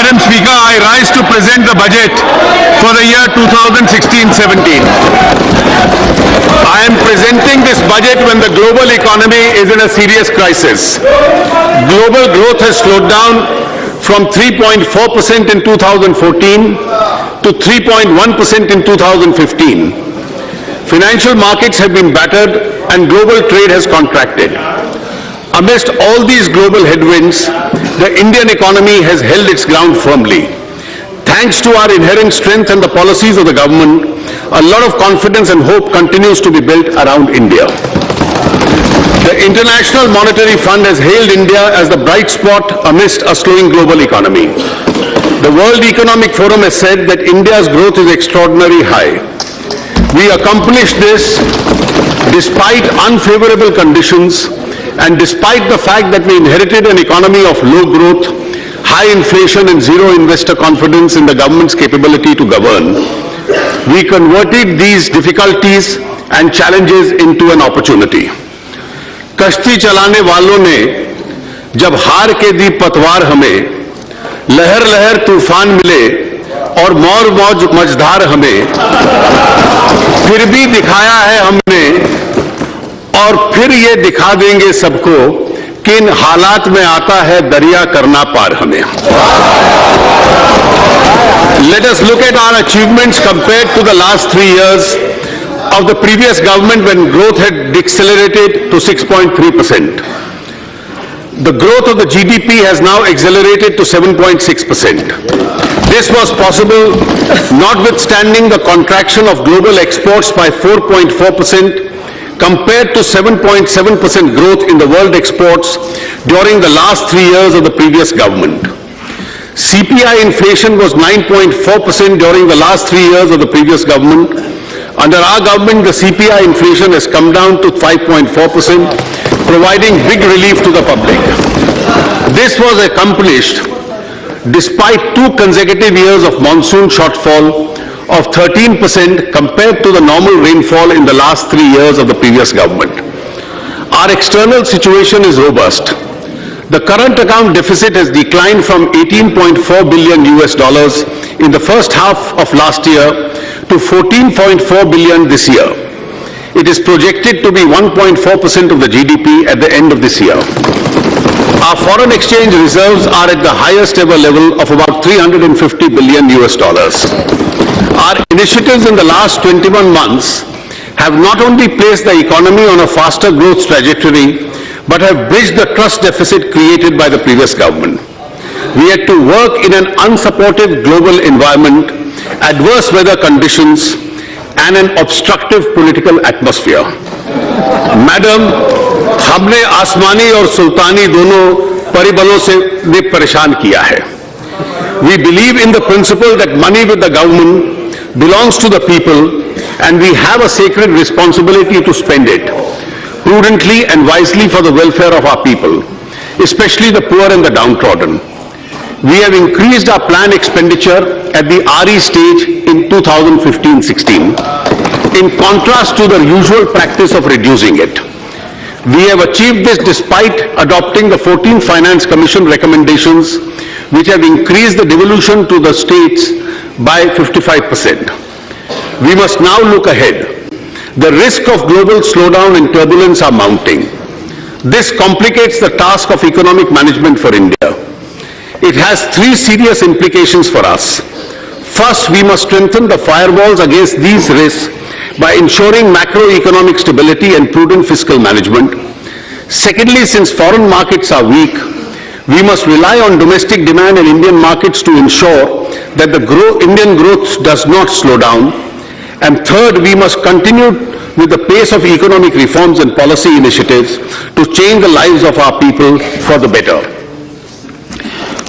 Madam Speaker, I rise to present the budget for the year 2016-17. I am presenting this budget when the global economy is in a serious crisis. Global growth has slowed down from 3.4% in 2014 to 3.1% in 2015. Financial markets have been battered and global trade has contracted. Amidst all these global headwinds, the Indian economy has held its ground firmly. Thanks to our inherent strength and the policies of the government, a lot of confidence and hope continues to be built around India. The International Monetary Fund has hailed India as the bright spot amidst a slowing global economy. The World Economic Forum has said that India's growth is extraordinarily high. We accomplished this despite unfavorable conditions and despite the fact that we inherited an economy of low growth, high inflation and zero investor confidence in the government's capability to govern. We converted these difficulties and challenges into an opportunity. कश्ती चलाने वालों ने जब हार के दी पतवार हमें, लहर लहर तूफान मिले और मौज मौज मझधार हमें, फिर भी दिखाया है हमने और फिर ये दिखा देंगे सबको कि इन हालात में आता है दरिया करना पार हमें. Let us look at our achievements compared to the last 3 years of the previous government when growth had decelerated to 6.3%. The growth of the GDP has now accelerated to 7.6%. This was possible notwithstanding the contraction of global exports by 4.4% compared to 7.7% growth in the world exports during the last 3 years of the previous government. CPI inflation was 9.4% during the last 3 years of the previous government. Under our government, the CPI inflation has come down to 5.4%, providing big relief to the public. This was accomplished despite 2 consecutive years of monsoon shortfall of 13% compared to the normal rainfall in the last 3 years of the previous government. Our external situation is robust. The current account deficit has declined from $18.4 billion in the first half of last year to $14.4 billion this year. It is projected to be 1.4% of the GDP at the end of this year. Our foreign exchange reserves are at the highest ever level of about $350 billion. Our initiatives in the last 21 months have not only placed the economy on a faster growth trajectory, but have bridged the trust deficit created by the previous government. We had to work in an unsupportive global environment, adverse weather conditions, and an obstructive political atmosphere. Madam, हमने आसमानी और सुल्तानी दोनों परिबलों से परेशान किया है. We believe in the principle that money with the government belongs to the people and we have a sacred responsibility to spend it prudently and wisely for the welfare of our people, especially the poor and the downtrodden. We have increased our planned expenditure at the RE stage in 2015-16, in contrast to the usual practice of reducing it. We have achieved this despite adopting the 14th Finance Commission recommendations, which have increased the devolution to the states by 55%. We must now look ahead. The risk of global slowdown and turbulence are mounting. This complicates the task of economic management for India. It has 3 serious implications for us. First, we must strengthen the firewalls against these risks by ensuring macroeconomic stability and prudent fiscal management. Secondly, since foreign markets are weak, we must rely on domestic demand in Indian markets to ensure that the Indian growth does not slow down. And third, we must continue with the pace of economic reforms and policy initiatives to change the lives of our people for the better.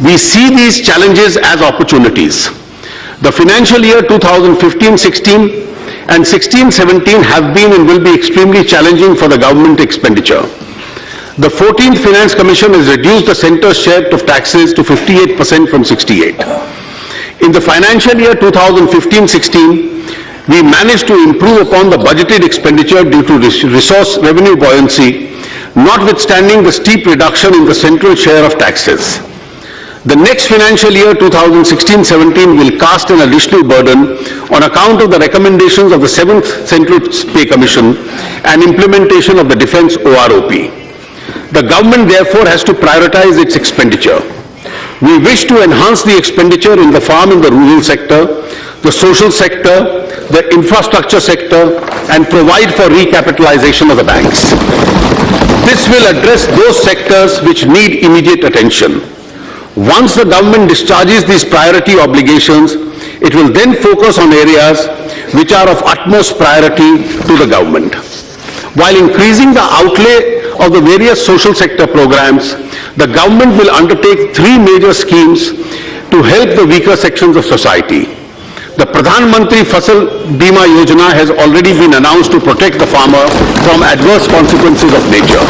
We see these challenges as opportunities. The financial year 2015-16 and 16-17 have been and will be extremely challenging for the government expenditure. The 14th Finance Commission has reduced the centre's share of taxes to 58% from 68%. In the financial year 2015-16, we managed to improve upon the budgeted expenditure due to resource revenue buoyancy, notwithstanding the steep reduction in the central share of taxes. The next financial year 2016-17 will cast an additional burden on account of the recommendations of the 7th Central Pay Commission and implementation of the Defence OROP. The government therefore has to prioritize its expenditure. We wish to enhance the expenditure in the farm and the rural sector, the social sector, the infrastructure sector, and provide for recapitalization of the banks. This will address those sectors which need immediate attention. Once the government discharges these priority obligations, it will then focus on areas which are of utmost priority to the government. While increasing the outlay of the various social sector programs, the government will undertake 3 major schemes to help the weaker sections of society. The Pradhan Mantri Fasal Bima Yojana has already been announced to protect the farmer from adverse consequences of nature.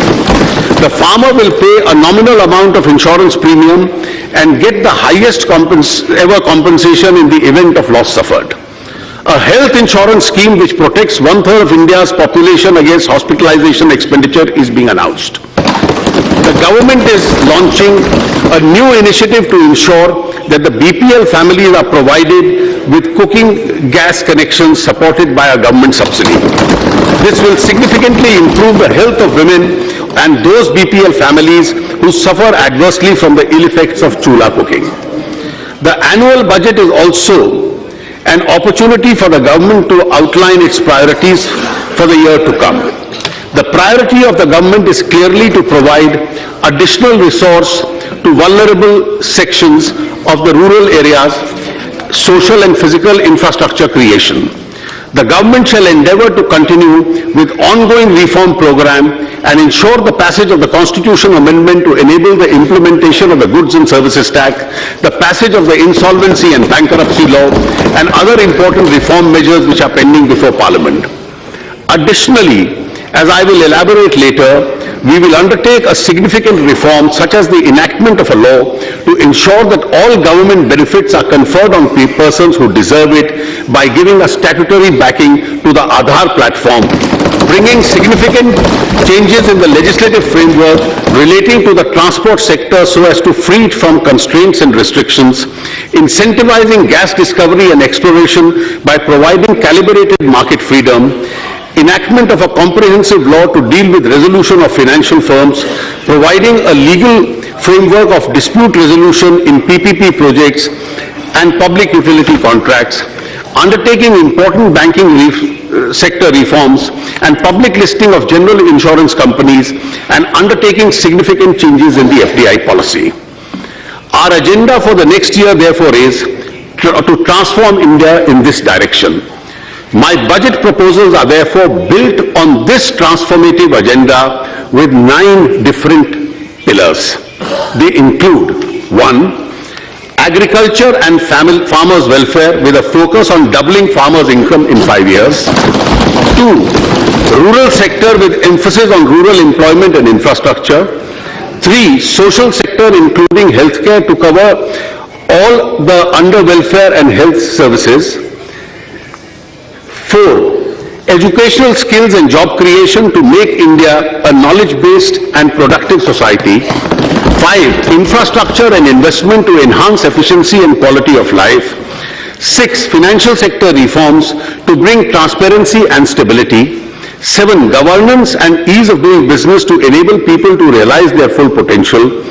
The farmer will pay a nominal amount of insurance premium and get the highest ever compensation in the event of loss suffered. A health insurance scheme which protects 1/3 of India's population against hospitalization expenditure is being announced. The government is launching a new initiative to ensure that the BPL families are provided with cooking gas connections supported by a government subsidy. This will significantly improve the health of women and those BPL families who suffer adversely from the ill effects of chula cooking. The annual budget is also an opportunity for the government to outline its priorities for the year to come. The priority of the government is clearly to provide additional resource to vulnerable sections of the rural areas, social and physical infrastructure creation. The government shall endeavor to continue with ongoing reform program and ensure the passage of the Constitution Amendment to enable the implementation of the Goods and Services Tax, the passage of the Insolvency and Bankruptcy Law, and other important reform measures which are pending before Parliament. Additionally, as I will elaborate later, we will undertake a significant reform such as the enactment of a law to ensure that all government benefits are conferred on persons who deserve it by giving a statutory backing to the Aadhaar platform, bringing significant changes in the legislative framework relating to the transport sector so as to free it from constraints and restrictions, incentivizing gas discovery and exploration by providing calibrated market freedom, enactment of a comprehensive law to deal with resolution of financial firms, providing a legal framework of dispute resolution in PPP projects and public utility contracts, undertaking important banking sector reforms and public listing of general insurance companies, and undertaking significant changes in the FDI policy. Our agenda for the next year, therefore, is to transform India in this direction. My budget proposals are therefore built on this transformative agenda with 9 different pillars. They include: 1, agriculture and farmers' welfare with a focus on doubling farmers' income in 5 years. 2, rural sector with emphasis on rural employment and infrastructure. 3, social sector including healthcare to cover all the under welfare and health services. 4, educational skills and job creation to make India a knowledge-based and productive society. 5, infrastructure and investment to enhance efficiency and quality of life. 6, financial sector reforms to bring transparency and stability. 7, governance and ease of doing business to enable people to realize their full potential.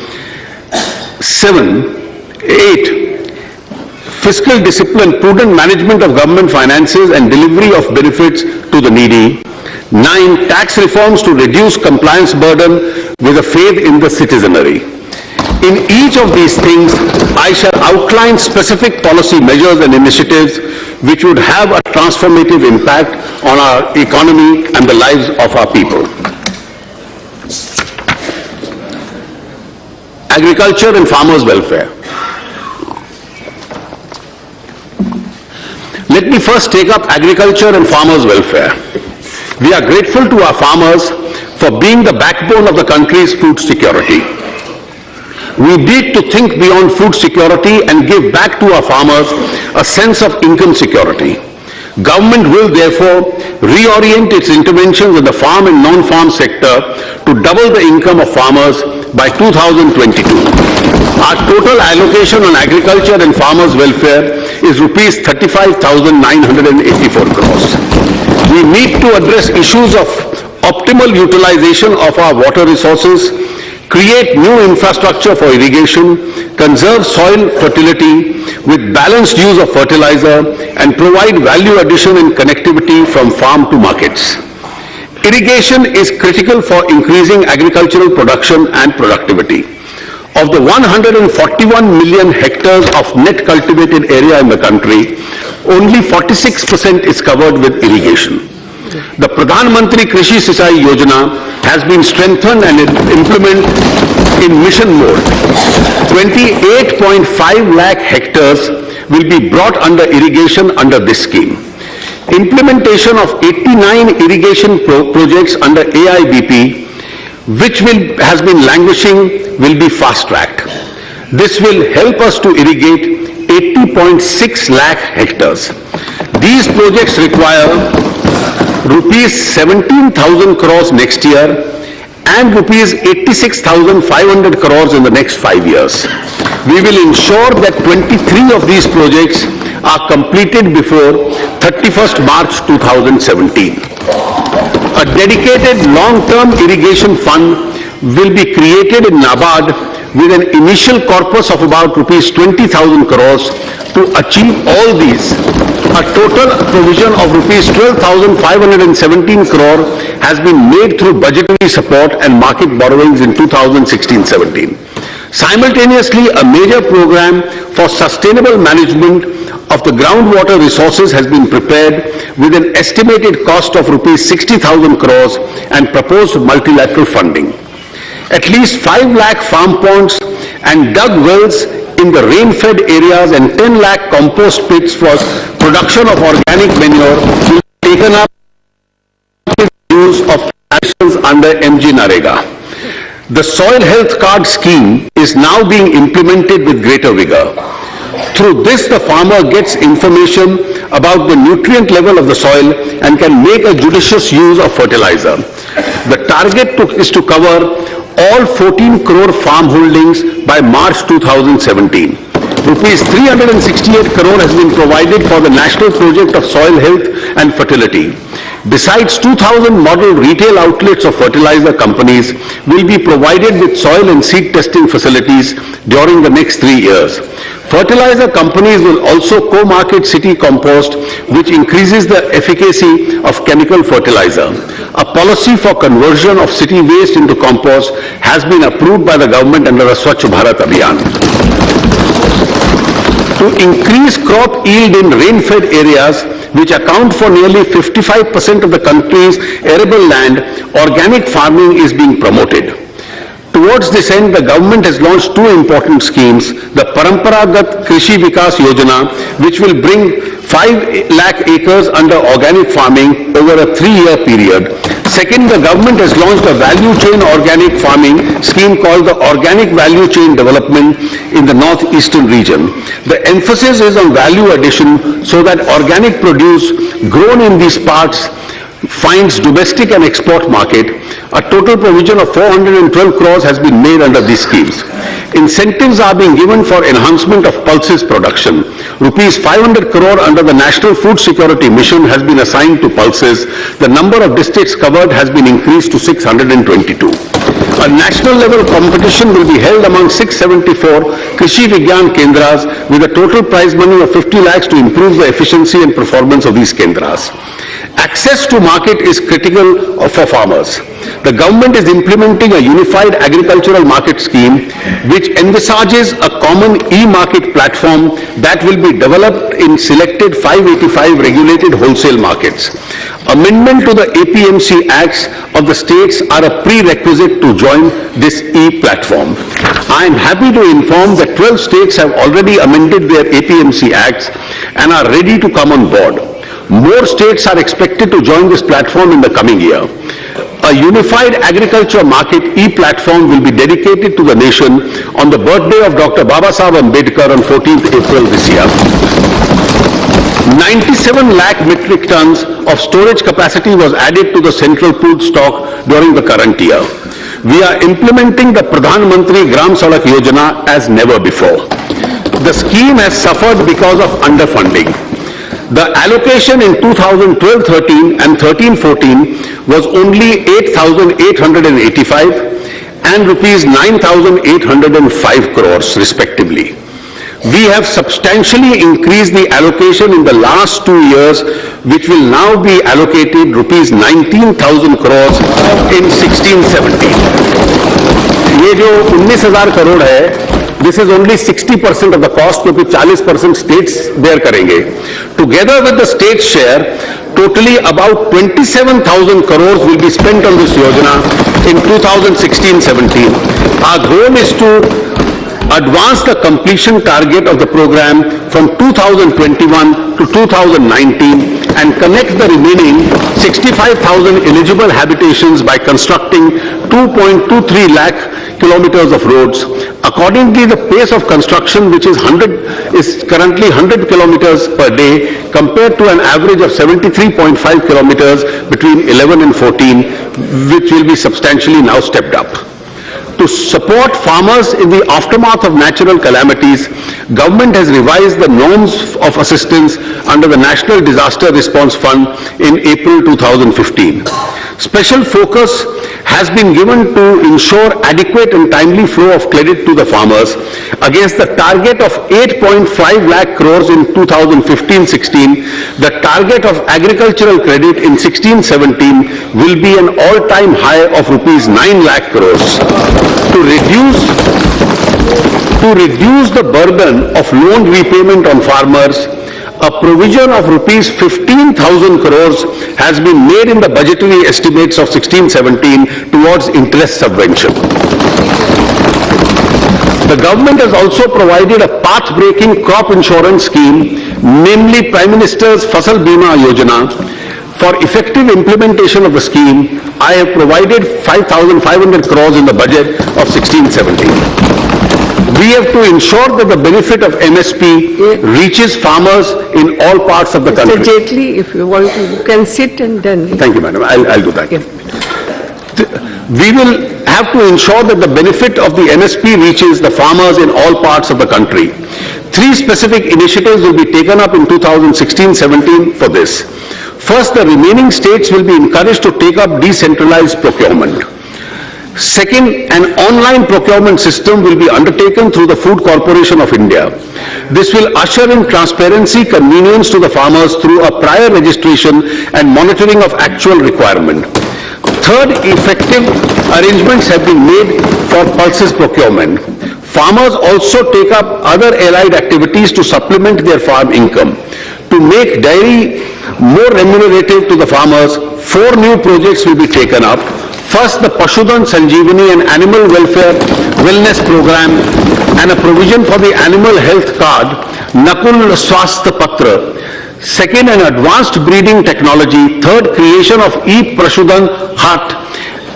8, fiscal discipline, prudent management of government finances and delivery of benefits to the needy. 9, tax reforms to reduce compliance burden with a faith in the citizenry. In each of these things, I shall outline specific policy measures and initiatives which would have a transformative impact on our economy and the lives of our people. Agriculture and farmers' welfare. Let me first take up agriculture and farmers' welfare. We are grateful to our farmers for being the backbone of the country's food security. We need to think beyond food security and give back to our farmers a sense of income security. Government will therefore reorient its interventions in the farm and non-farm sector to double the income of farmers by 2022. Our total allocation on agriculture and farmers' welfare is rupees 35,984 crores. We need to address issues of optimal utilization of our water resources, create new infrastructure for irrigation, conserve soil fertility with balanced use of fertilizer, and provide value addition and connectivity from farm to markets. Irrigation is critical for increasing agricultural production and productivity. Of the 141 million hectares of net cultivated area in the country, only 46% is covered with irrigation. The Pradhan Mantri Krishi Sinchai Yojana has been strengthened and implemented in mission mode. 28.5 lakh hectares will be brought under irrigation under this scheme. Implementation of 89 irrigation projects under AIBP, which has been languishing, will be fast-tracked. This will help us to irrigate 80.6 lakh hectares. These projects require rupees 17,000 crores next year and rupees 86,500 crores in the next 5 years. We will ensure that 23 of these projects are completed before 31st March 2017. A dedicated long-term irrigation fund will be created in NABARD with an initial corpus of about rupees 20,000 crores. To achieve all these, a total provision of rupees 12,517 crore has been made through budgetary support and market borrowings in 2016-17. Simultaneously, a major program for sustainable management of the groundwater resources has been prepared with an estimated cost of rupees 60,000 crores and proposed multilateral funding. At least 5 lakh farm ponds and dug wells in the rain-fed areas and 10 lakh compost pits for production of organic manure will be taken up with use of actions under MG Narega. The Soil Health Card scheme is now being implemented with greater vigor. Through this, the farmer gets information about the nutrient level of the soil and can make a judicious use of fertilizer. The target is to cover all 14 crore farm holdings by March 2017. Rupees 368 crore has been provided for the National Project of Soil Health and Fertility. Besides, 2,000 model retail outlets of fertilizer companies will be provided with soil and seed testing facilities during the next 3 years. Fertilizer companies will also co-market city compost, which increases the efficacy of chemical fertilizer. A policy for conversion of city waste into compost has been approved by the government under the Swachh Bharat Abhiyan. To increase crop yield in rain-fed areas, which account for nearly 55% of the country's arable land, organic farming is being promoted. Towards this end, the government has launched 2 important schemes: the Paramparagat Krishi Vikas Yojana, which will bring 5 lakh acres under organic farming over a 3-year period. Second, the government has launched a value chain organic farming scheme called the Organic Value Chain Development in the northeastern region. The emphasis is on value addition so that organic produce grown in these parts finds domestic and export market. A total provision of 412 crores has been made under these schemes. Incentives are being given for enhancement of pulses production. Rupees 500 crore under the National Food Security Mission has been assigned to pulses. The number of districts covered has been increased to 622. A national level competition will be held among 674 Krishi Vigyan Kendras with a total prize money of 50 lakhs to improve the efficiency and performance of these Kendras. Access to market is critical for farmers. The government is implementing a unified agricultural market scheme which envisages a common e-market platform that will be developed in selected 585 regulated wholesale markets. Amendment to the APMC Acts of the states are a prerequisite to join this e-platform. I am happy to inform that 12 states have already amended their APMC Acts and are ready to come on board. More states are expected to join this platform in the coming year. A unified agriculture market e-platform will be dedicated to the nation on the birthday of Dr. Babasaheb Ambedkar on 14th April this year. 97 lakh metric tons of storage capacity was added to the central pool stock during the current year. We are implementing the Pradhan Mantri Gram Sadak Yojana as never before. The scheme has suffered because of underfunding. The allocation in 2012-13 and 13-14 was only 8,885 and rupees 9,805 crores respectively. We have substantially increased the allocation in the last 2 years, which will now be allocated rupees 19,000 crores in 16-17. ये जो 19,000 करोड़ है, this is only 60% of the cost, क्योंकि 40% states bear करेंगे. Together with the state share, totally about 27,000 crores will be spent on this yojana in 2016-17. Our goal is to advance the completion target of the program from 2021 to 2019 and connect the remaining 65,000 eligible habitations by constructing 2.23 lakh kilometers of roads. Accordingly, the pace of construction, which is currently 100 kilometers per day, compared to an average of 73.5 kilometers between 11 and 14, which will be substantially now stepped up. To support farmers in the aftermath of natural calamities, government has revised the norms of assistance under the National Disaster Response Fund in April 2015. Special focus has been given to ensure adequate and timely flow of credit to the farmers. Against the target of 8.5 lakh crores in 2015-16, the target of agricultural credit in 16-17 will be an all-time high of rupees 9 lakh crores. To reduce the burden of loan repayment on farmers, a provision of rupees 15,000 crores has been made in the budgetary estimates of 16-17 towards interest subvention. The government has also provided a path-breaking crop insurance scheme, namely Prime Minister's Fasal Bima Yojana. For effective implementation of the scheme, I have provided 5,500 crores in the budget of 16-17. We have to ensure that the benefit of MSP reaches farmers in all parts of the country. Mr. Jaitley, if you want to, you can sit and then... Thank you, madam. I'll do that. Yeah. We will have to ensure that the benefit of the MSP reaches the farmers in all parts of the country. 3 specific initiatives will be taken up in 2016-17 for this. First, the remaining states will be encouraged to take up decentralized procurement. Second, an online procurement system will be undertaken through the Food Corporation of India. This will usher in transparency, convenience to the farmers through a prior registration and monitoring of actual requirement. Third, effective arrangements have been made for pulses procurement. Farmers also take up other allied activities to supplement their farm income. To make dairy more remunerative to the farmers, 4 new projects will be taken up. First, the Pashudhan Sanjeevani and Animal Welfare Wellness Program and a provision for the Animal Health Card, Nakul Swasthya Patra. Second, an advanced breeding technology. Third, creation of E-Pashudhan Hut,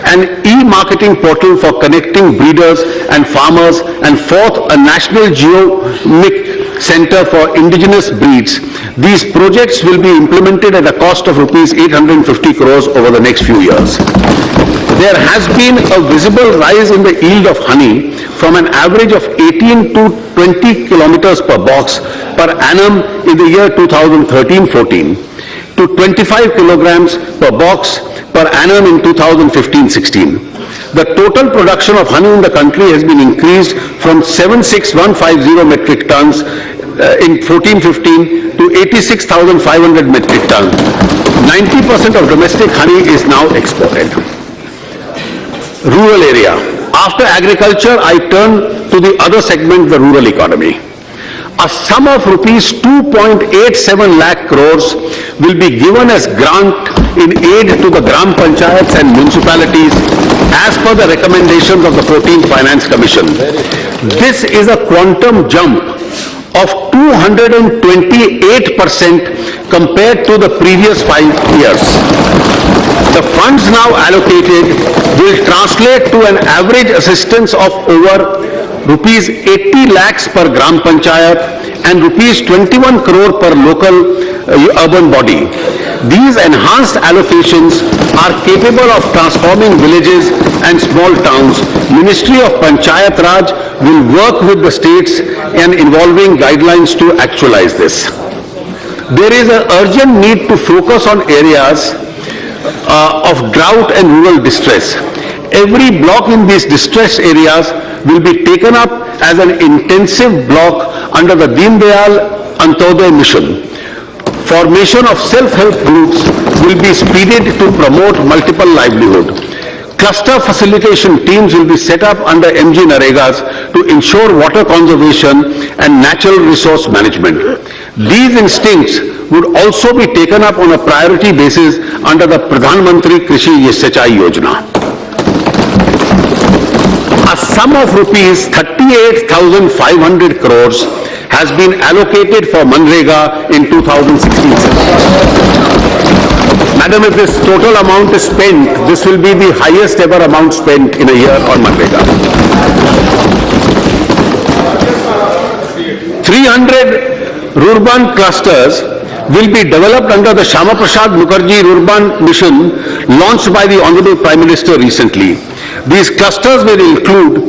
an e-marketing portal for connecting breeders and farmers. And fourth, a national genomic center for indigenous breeds. These projects will be implemented at a cost of rupees 850 crores over the next few years. There has been a visible rise in the yield of honey from an average of 18 to 20 kilometers per box per annum in the year 2013-14 to 25 kilograms per box per annum in 2015-16. The total production of honey in the country has been increased from 76,150 metric tons in 14-15 to 86,500 metric tons. 90% of domestic honey is now exported. Rural area. After agriculture, I turn to the other segment, the rural economy. A sum of rupees 2.87 lakh crores will be given as grant in aid to the Gram Panchayats and municipalities as per the recommendations of the 14th Finance Commission. This is a quantum jump of 228% compared to the previous 5 years. The funds now allocated will translate to an average assistance of over rupees 80 lakhs per Gram Panchayat and rupees 21 crore per local urban body. These enhanced allocations are capable of transforming villages and small towns. Ministry of Panchayat Raj will work with the states in involving guidelines to actualize this. There is an urgent need to focus on areas of drought and rural distress. Every block in these distressed areas will be taken up as an intensive block under the Deen Dayal Antyodaya mission. Formation of self-help groups will be speeded to promote multiple livelihood. Cluster facilitation teams will be set up under MG Naregas to ensure water conservation and natural resource management. These instincts would also be taken up on a priority basis under the Pradhan Mantri Krishi Sinchai Yojana. A sum of rupees 38,500 crores has been allocated for Manrega in 2016. Madam, if this total amount is spent, this will be the highest ever amount spent in a year on Manrega. 300 Rurban clusters will be developed under the Shama Prasad Mukherjee Rurban mission launched by the Honorable Prime Minister recently. These clusters will include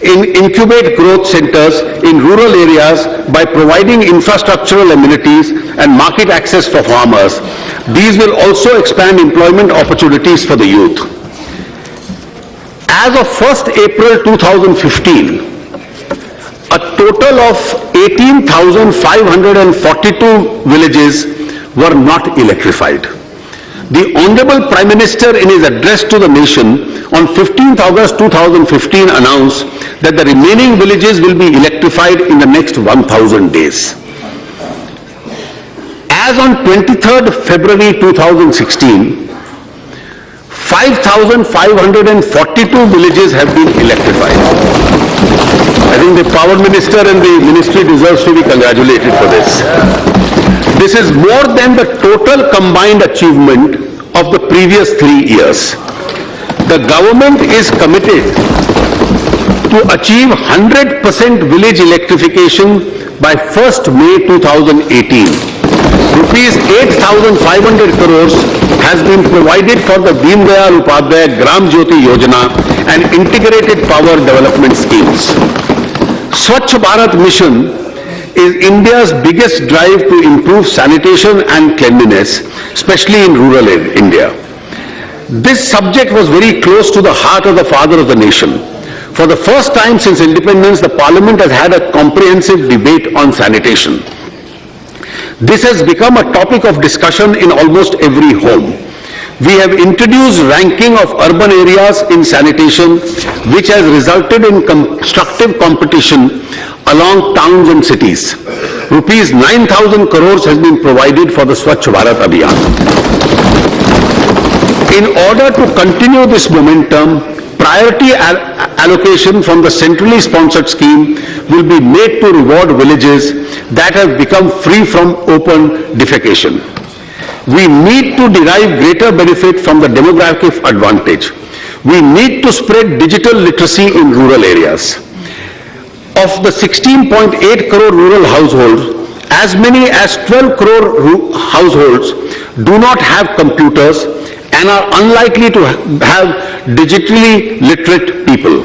incubate growth centers in rural areas by providing infrastructural amenities and market access for farmers. These will also expand employment opportunities for the youth. As of 1st April 2015, a total of 18,542 villages were not electrified. The Honorable Prime Minister in his address to the nation on 15th August 2015 announced that the remaining villages will be electrified in the next 1,000 days. As on 23rd February 2016, 5,542 villages have been electrified. I think the Power Minister and the Ministry deserves to be congratulated for this. This is more than the total combined achievement of the previous 3 years. The government is committed to achieve 100% village electrification by 1st May 2018. Rupees 8,500 crores has been provided for the Deen Dayal Upadhyaya Gram Jyoti Yojana and integrated power development schemes. Swachh Bharat Mission is India's biggest drive to improve sanitation and cleanliness, especially in rural India. This subject was very close to the heart of the father of the nation. For the first time since independence, the Parliament has had a comprehensive debate on sanitation. This has become a topic of discussion in almost every home. We have introduced ranking of urban areas in sanitation, which has resulted in constructive competition along towns and cities. Rupees 9,000 crores has been provided for the Swachh Bharat Abhiyan. In order to continue this momentum, priority allocation from the centrally sponsored scheme will be made to reward villages that have become free from open defecation. We need to derive greater benefit from the demographic advantage. We need to spread digital literacy in rural areas. Of the 16.8 crore rural households, as many as 12 crore households do not have computers and are unlikely to have digitally literate people.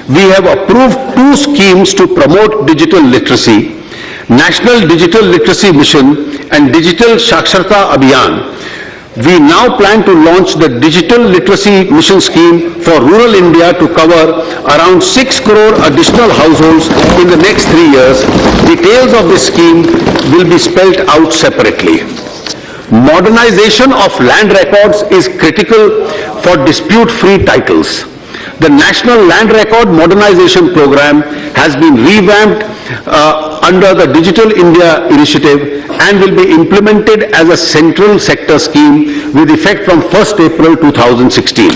We have approved 2 schemes to promote digital literacy: National Digital Literacy Mission and Digital Saksharta Abhiyan. We now plan to launch the Digital Literacy Mission scheme for rural India to cover around 6 crore additional households in the next 3 years. Details of this scheme will be spelled out separately. Modernization of land records is critical for dispute-free titles. The National Land Record Modernization Program has been revamped under the Digital India initiative and will be implemented as a central sector scheme with effect from 1st April 2016.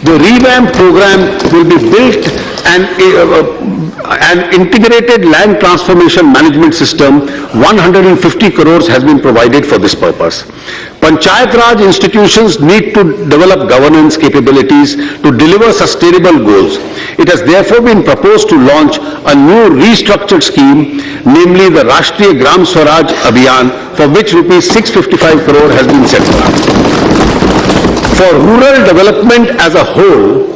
The revamped program will be built and an integrated land transformation management system. 150 crores has been provided for this purpose. Panchayat Raj institutions need to develop governance capabilities to deliver sustainable goals. It has therefore been proposed to launch a new restructured scheme, namely the Rashtriya Gram Swaraj Abhiyan, for which rupees 655 crore has been set aside. For rural development as a whole,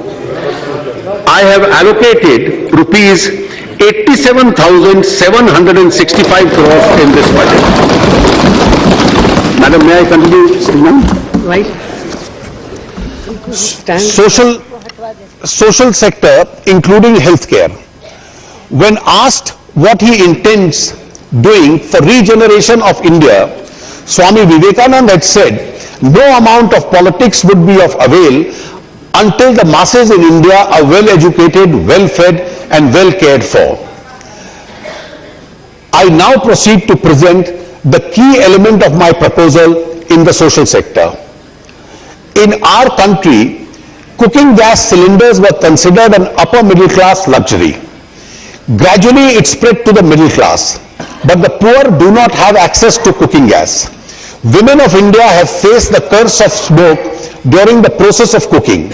I have allocated rupees 87,765 crores in this budget. Madam, may I continue? Right. Stand. Social sector, including healthcare. When asked what he intends doing for regeneration of India, Swami Vivekananda had said, no amount of politics would be of avail until the masses in India are well educated, well fed and well cared for. I now proceed to present the key element of my proposal in the social sector. In our country, cooking gas cylinders were considered an upper middle class luxury. Gradually it spread to the middle class, but the poor do not have access to cooking gas. Women of India have faced the curse of smoke during the process of cooking.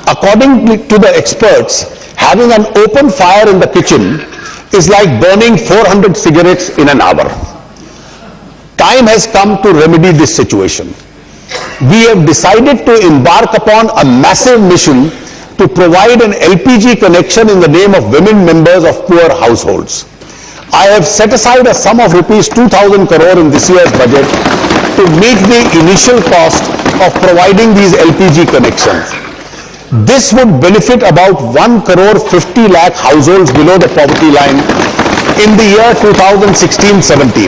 According to the experts, having an open fire in the kitchen is like burning 400 cigarettes in an hour. Time has come to remedy this situation. We have decided to embark upon a massive mission to provide an LPG connection in the name of women members of poor households. I have set aside a sum of rupees 2,000 crore in this year's budget to meet the initial cost of providing these LPG connections. This would benefit about 1 crore 50 lakh households below the poverty line in the year 2016-17.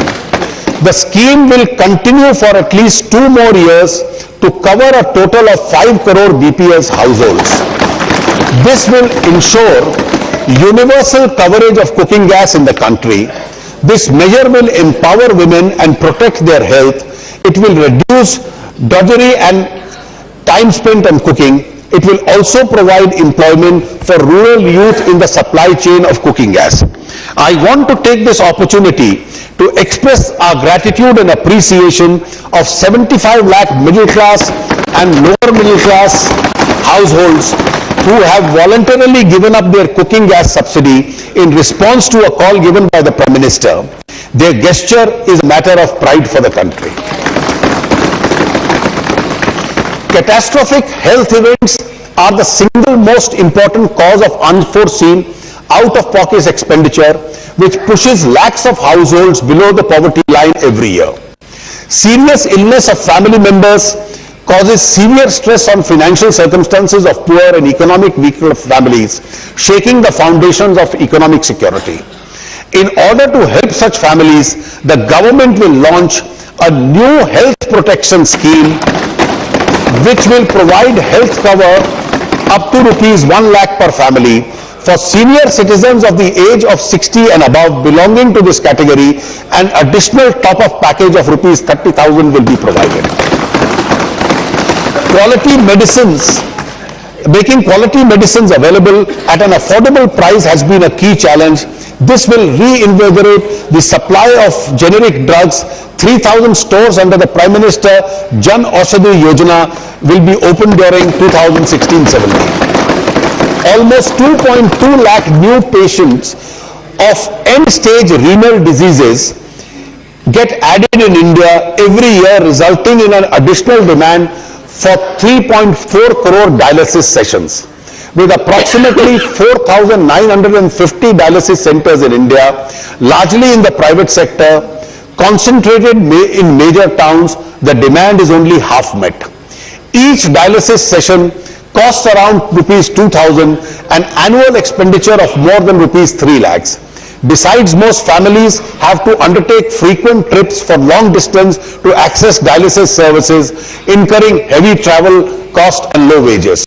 The scheme will continue for at least 2 more years to cover a total of 5 crore BPS households. This will ensure universal coverage of cooking gas in the country. This measure will empower women and protect their health. It will reduce drudgery and time spent on cooking. It will also provide employment for rural youth in the supply chain of cooking gas. I want to take this opportunity to express our gratitude and appreciation of 75 lakh middle class and lower middle class households who have voluntarily given up their cooking gas subsidy in response to a call given by the Prime Minister. Their gesture is a matter of pride for the country. Catastrophic health events are the single most important cause of unforeseen out-of-pocket expenditure, which pushes lakhs of households below the poverty line every year. Serious illness of family members causes severe stress on financial circumstances of poor and economic weaker families, shaking the foundations of economic security. In order to help such families, the government will launch a new health protection scheme which will provide health cover up to rupees 1 lakh per family. For senior citizens of the age of 60 and above belonging to this category, an additional top-up package of rupees 30,000 will be provided. Quality medicines, making quality medicines available at an affordable price has been a key challenge. This will reinvigorate the supply of generic drugs. 3,000 stores under the Prime Minister Jan Aushadhi Yojana will be opened during 2016-17. Almost 2.2 lakh new patients of end-stage renal diseases get added in India every year, resulting in an additional demand for 3.4 crore dialysis sessions. With approximately 4,950 dialysis centers in India, largely in the private sector, concentrated in major towns, the demand is only half met. Each dialysis session costs around rupees 2,000, an annual expenditure of more than rupees 3 lakhs. Besides, most families have to undertake frequent trips for long distance to access dialysis services, incurring heavy travel costs and low wages.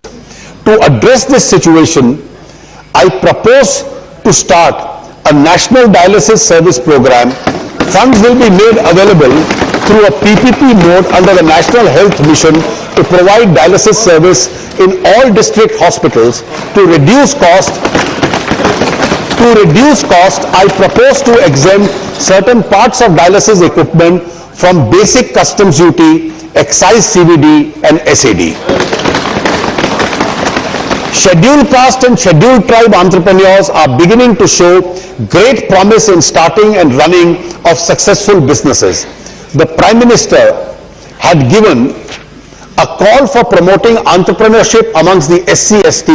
To address this situation, I propose to start a national dialysis service program. Funds will be made available through a PPP mode under the National Health Mission to provide dialysis service in all district hospitals. To reduce cost, I propose to exempt certain parts of dialysis equipment from basic customs duty, excise CVD and SAD. Scheduled caste and scheduled tribe entrepreneurs are beginning to show great promise in starting and running of successful businesses. The Prime Minister had given a call for promoting entrepreneurship amongst the SC/ST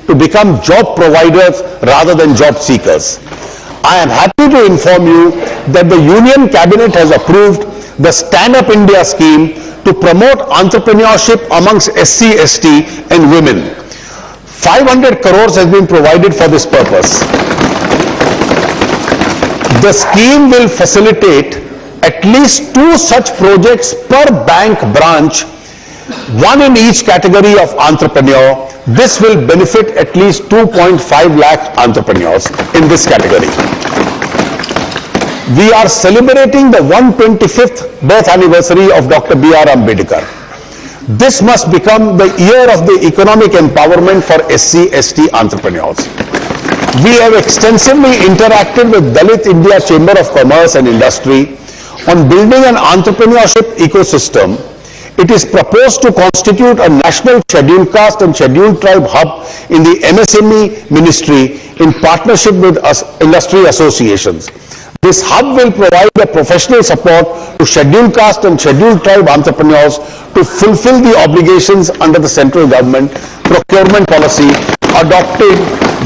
to become job providers rather than job seekers. I am happy to inform you that the Union Cabinet has approved the Stand Up India scheme to promote entrepreneurship amongst SC/ST and women. 500 crores has been provided for this purpose. The scheme will facilitate at least 2 such projects per bank branch, 1 in each category of entrepreneur. This will benefit at least 2.5 lakh entrepreneurs in this category. We are celebrating the 125th birth anniversary of Dr. B.R. Ambedkar. This must become the year of the economic empowerment for SC/ST entrepreneurs. We have extensively interacted with Dalit India Chamber of Commerce and Industry on building an entrepreneurship ecosystem. It is proposed to constitute a national scheduled caste and scheduled tribe hub in the MSME ministry in partnership with industry associations. This hub will provide a professional support to scheduled caste and scheduled tribe entrepreneurs to fulfill the obligations under the central government procurement policy, adopting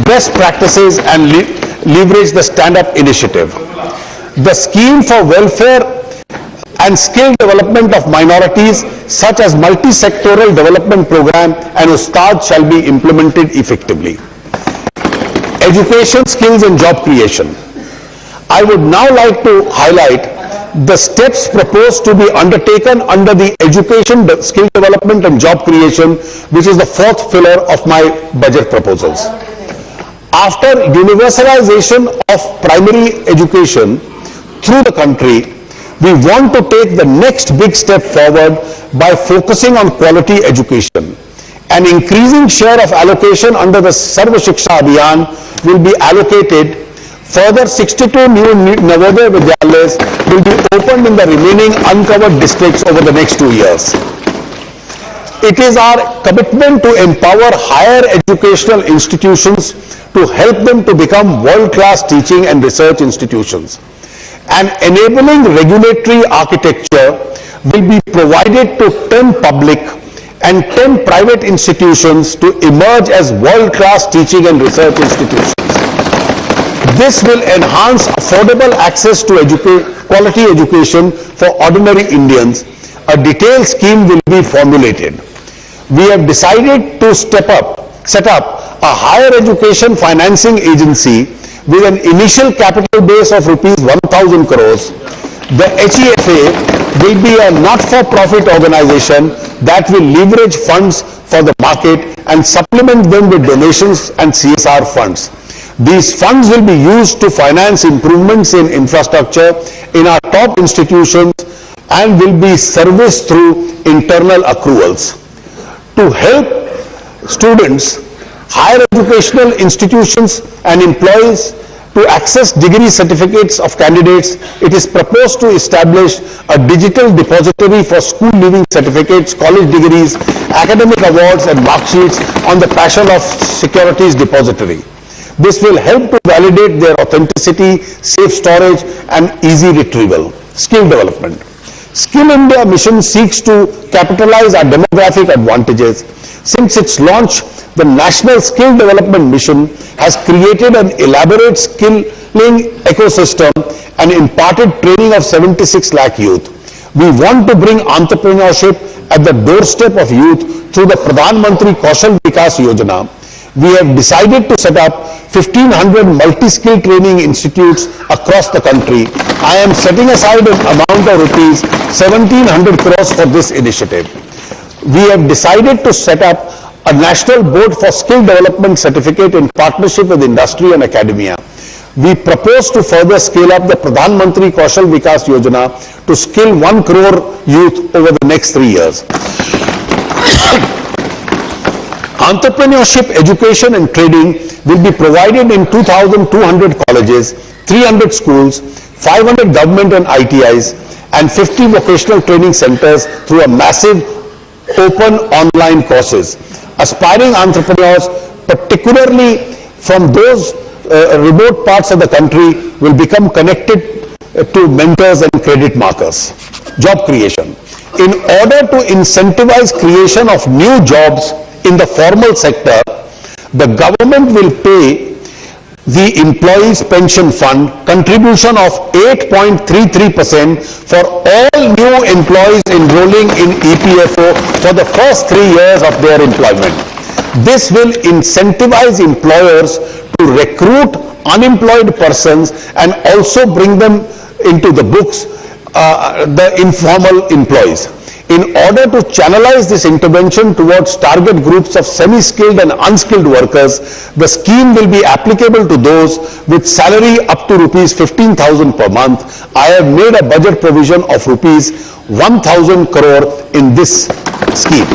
best practices and leverage the stand-up initiative. The scheme for welfare and skill development of minorities such as multi-sectoral development program and Ustad shall be implemented effectively. Education, skills and job creation. I would now like to highlight the steps proposed to be undertaken under the education, skill development and job creation, which is the 4th pillar of my budget proposals. After universalization of primary education through the country, we want to take the next big step forward by focusing on quality education. An increasing share of allocation under the Sarva Shiksha Abhiyan will be allocated. Further, 62 new Navodaya Vidyalayas will be opened in the remaining uncovered districts over the next 2 years. It is our commitment to empower higher educational institutions to help them to become world-class teaching and research institutions. An enabling regulatory architecture will be provided to 10 public and 10 private institutions to emerge as world-class teaching and research institutions. This will enhance affordable access to quality education for ordinary Indians. A detailed scheme will be formulated. We have decided to set up a higher education financing agency with an initial capital base of rupees 1,000 crores. The HEFA will be a not-for-profit organization that will leverage funds for the market and supplement them with donations and CSR funds. These funds will be used to finance improvements in infrastructure in our top institutions and will be serviced through internal accruals. To help students, higher educational institutions and employees to access degree certificates of candidates, it is proposed to establish a digital depository for school leaving certificates, college degrees, academic awards and mark sheets on the Passion of Securities Depository. This will help to validate their authenticity, safe storage and easy retrieval. Skill development. Skill India mission seeks to capitalize our demographic advantages. Since its launch, the National Skill Development Mission has created an elaborate skilling ecosystem and imparted training of 76 lakh youth. We want to bring entrepreneurship at the doorstep of youth through the Pradhan Mantri Kaushal Vikas Yojana. We have decided to set up 1,500 multi-skill training institutes across the country. I am setting aside an amount of rupees 1,700 crores for this initiative. We have decided to set up a national board for skill development certificate in partnership with industry and academia. We propose to further scale up the Pradhan Mantri Kaushal Vikas Yojana to skill 1 crore youth over the next 3 years. Entrepreneurship, education and trading will be provided in 2,200 colleges, 300 schools, 500 government and ITIs and 50 vocational training centers through a massive open online courses. Aspiring entrepreneurs, particularly from those remote parts of the country, will become connected to mentors and credit markers. Job creation. In order to incentivize creation of new jobs in the formal sector, the government will pay the Employees Pension Fund contribution of 8.33% for all new employees enrolling in EPFO for the first 3 years of their employment. This will incentivize employers to recruit unemployed persons and also bring them into the books, the informal employees. In order to channelize this intervention towards target groups of semi-skilled and unskilled workers, the scheme will be applicable to those with salary up to rupees 15,000 per month. I have made a budget provision of rupees 1,000 crore in this scheme.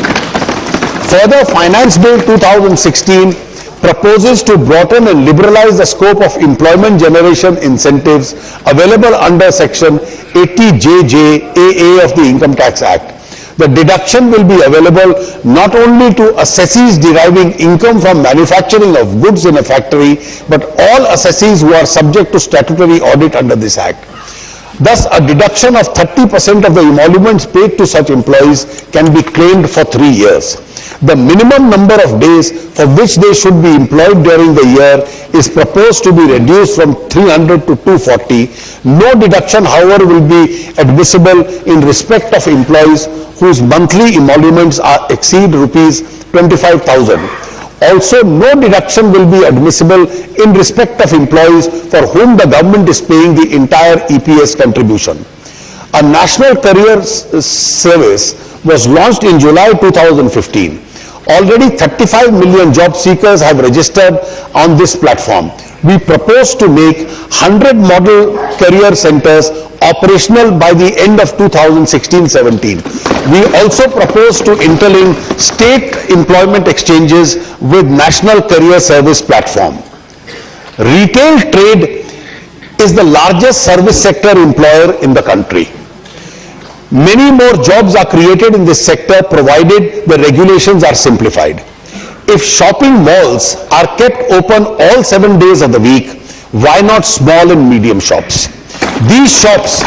Further, Finance Bill 2016 proposes to broaden and liberalize the scope of employment generation incentives available under Section 80JJAA of the Income Tax Act. The deduction will be available not only to assessees deriving income from manufacturing of goods in a factory, but all assessees who are subject to statutory audit under this Act. Thus, a deduction of 30% of the emoluments paid to such employees can be claimed for 3 years. The minimum number of days for which they should be employed during the year is proposed to be reduced from 300 to 240. No deduction, however, will be admissible in respect of employees whose monthly emoluments exceed rupees 25,000. Also, no deduction will be admissible in respect of employees for whom the government is paying the entire EPS contribution. A national career service was launched in July 2015. Already 35 million job seekers have registered on this platform. We propose to make 100 model career centers operational by the end of 2016-17. We also propose to interlink state employment exchanges with national career service platform. Retail trade is the largest service sector employer in the country. Many more jobs are created in this sector provided the regulations are simplified. If shopping malls are kept open all 7 days of the week, why not small and medium shops? These shops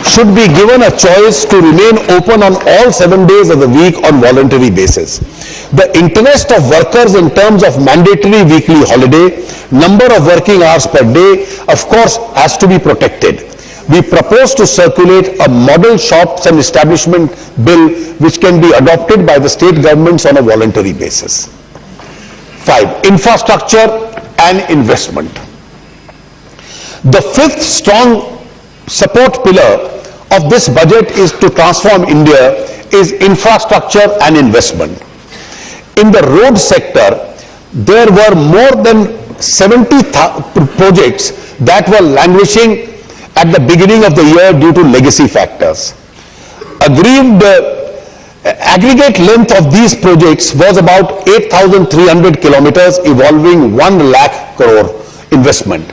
should be given a choice to remain open on all 7 days of the week on voluntary basis. The interest of workers in terms of mandatory weekly holiday, number of working hours per day, of course, has to be protected. We propose to circulate a model shops and establishment bill which can be adopted by the state governments on a voluntary basis. 5. Infrastructure and investment. The fifth strong support pillar of this budget is to transform India is infrastructure and investment. In the road sector, there were more than 70 projects that were languishing at the beginning of the year due to legacy factors. Aggregate length of these projects was about 8,300 kilometers, involving 1 lakh crore investment.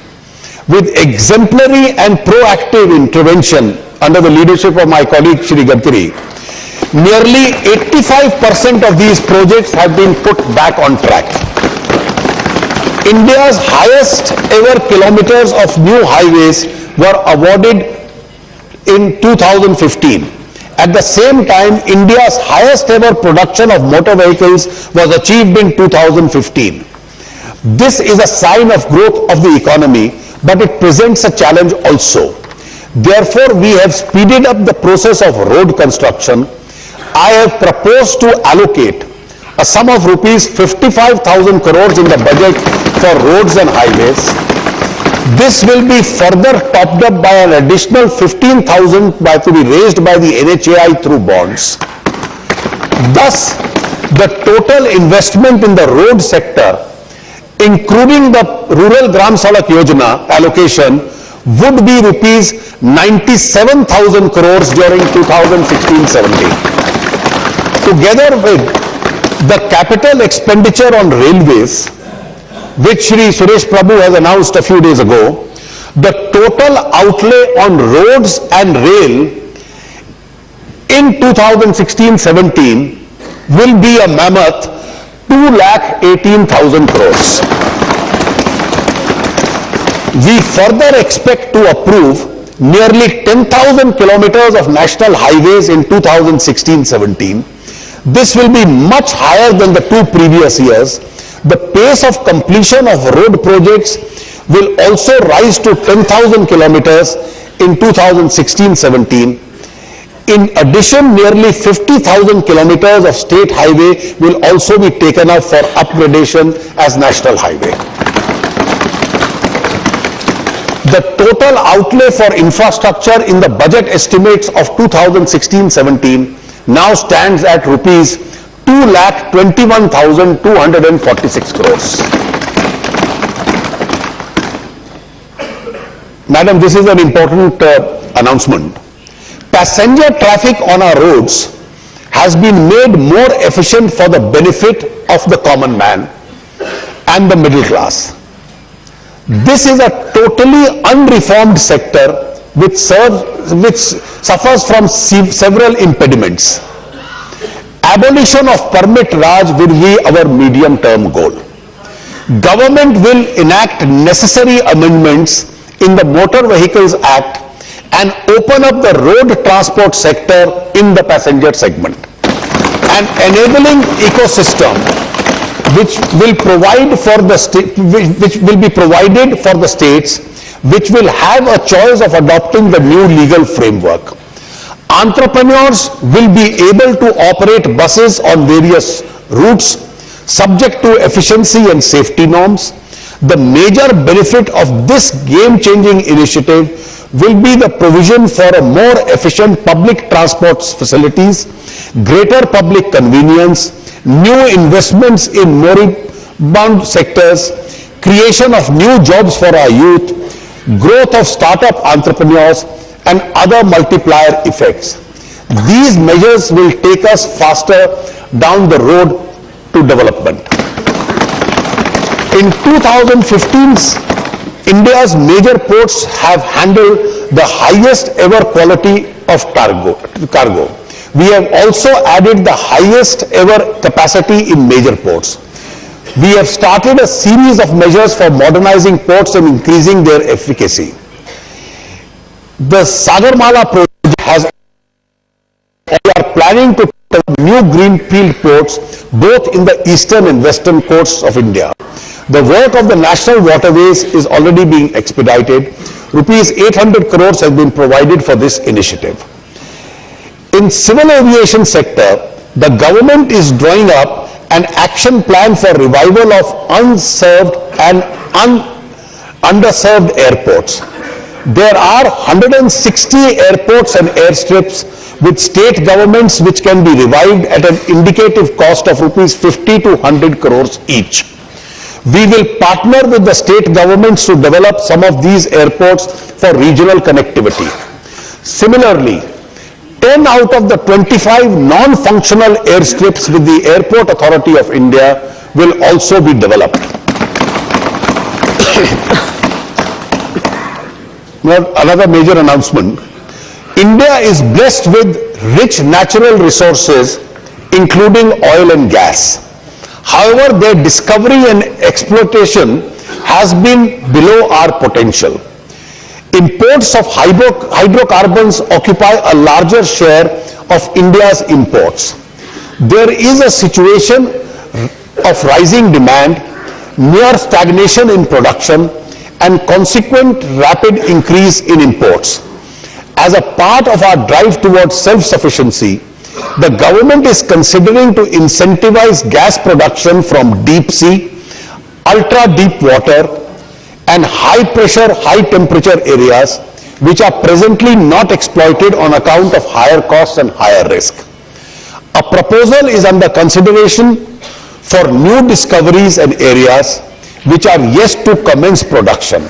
With exemplary and proactive intervention under the leadership of my colleague Shri Gadkari, nearly 85% of these projects have been put back on track. India's highest ever kilometers of new highways were awarded in 2015. At the same time, India's highest ever production of motor vehicles was achieved in 2015. This is a sign of growth of the economy, but it presents a challenge also. Therefore, we have speeded up the process of road construction. I have proposed to allocate a sum of rupees 55,000 crores in the budget for roads and highways. This will be further topped up by an additional 15,000 to be raised by the NHAI through bonds. Thus, the total investment in the road sector including the Rural Gram Sadak Yojana allocation, would be rupees 97,000 crores during 2016-17. Together with the capital expenditure on railways, which Shri Suresh Prabhu has announced a few days ago, the total outlay on roads and rail in 2016-17 will be a mammoth 2,18,000 crores. We further expect to approve nearly 10,000 kilometers of national highways in 2016-17. This will be much higher than the 2 previous years. The pace of completion of road projects will also rise to 10,000 kilometers in 2016-17. In addition, nearly 50,000 kilometers of state highway will also be taken up for upgradation as national highway. The total outlay for infrastructure in the budget estimates of 2016-17 now stands at rupees 2,21,246 crores. Madam, this is an important announcement. Passenger traffic on our roads has been made more efficient for the benefit of the common man and the middle class. This is a totally unreformed sector which suffers from several impediments. Abolition of permit Raj will be our medium-term goal. Government will enact necessary amendments in the Motor Vehicles Act and open up the road transport sector in the passenger segment. An enabling ecosystem which will provide for the which will be provided for the states, which will have a choice of adopting the new legal framework. Entrepreneurs will be able to operate buses on various routes subject to efficiency and safety norms. The major benefit of this game-changing initiative will be the provision for a more efficient public transport facilities, greater public convenience, new investments in moribund sectors, creation of new jobs for our youth, growth of startup entrepreneurs, and other multiplier effects. These measures will take us faster down the road to development. In 2015, India's major ports have handled the highest ever quality of cargo. We have also added the highest ever capacity in major ports. We have started a series of measures for modernizing ports and increasing their efficacy. The Sagarmala project has, we are planning to put new greenfield ports both in the eastern and western coasts of India. The work of the national waterways is already being expedited. Rupees 800 crores has been provided for this initiative. In civil aviation sector, the government is drawing up an action plan for revival of unserved and underserved airports. There are 160 airports and airstrips with state governments which can be revived at an indicative cost of rupees 50 to 100 crores each. We will partner with the state governments to develop some of these airports for regional connectivity. Similarly, 10 out of the 25 non-functional airstrips with the Airport Authority of India will also be developed. Another major announcement. India is blessed with rich natural resources, including oil and gas. However, their discovery and exploitation has been below our potential. Imports of hydrocarbons occupy a larger share of India's imports. There is a situation of rising demand, near stagnation in production, and consequent rapid increase in imports. As a part of our drive towards self-sufficiency, the government is considering to incentivize gas production from deep sea, ultra-deep water, and high-pressure, high-temperature areas which are presently not exploited on account of higher costs and higher risk. A proposal is under consideration for new discoveries and areas which are yet to commence production.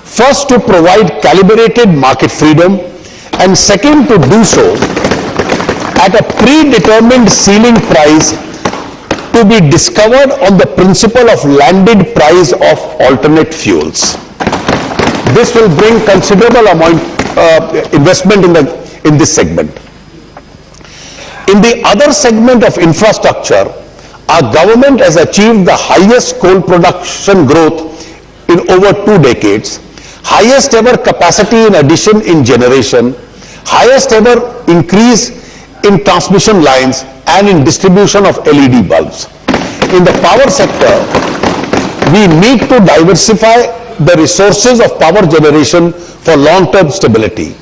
First, to provide calibrated market freedom, and second, to do so at a predetermined ceiling price to be discovered on the principle of landed price of alternate fuels. This will bring considerable amount investment in this segment. In the other segment of infrastructure, our government has achieved the highest coal production growth in over 2 decades, highest ever capacity in addition in generation, highest ever increase in transmission lines and in distribution of LED bulbs. In the power sector, we need to diversify the resources of power generation for long-term stability.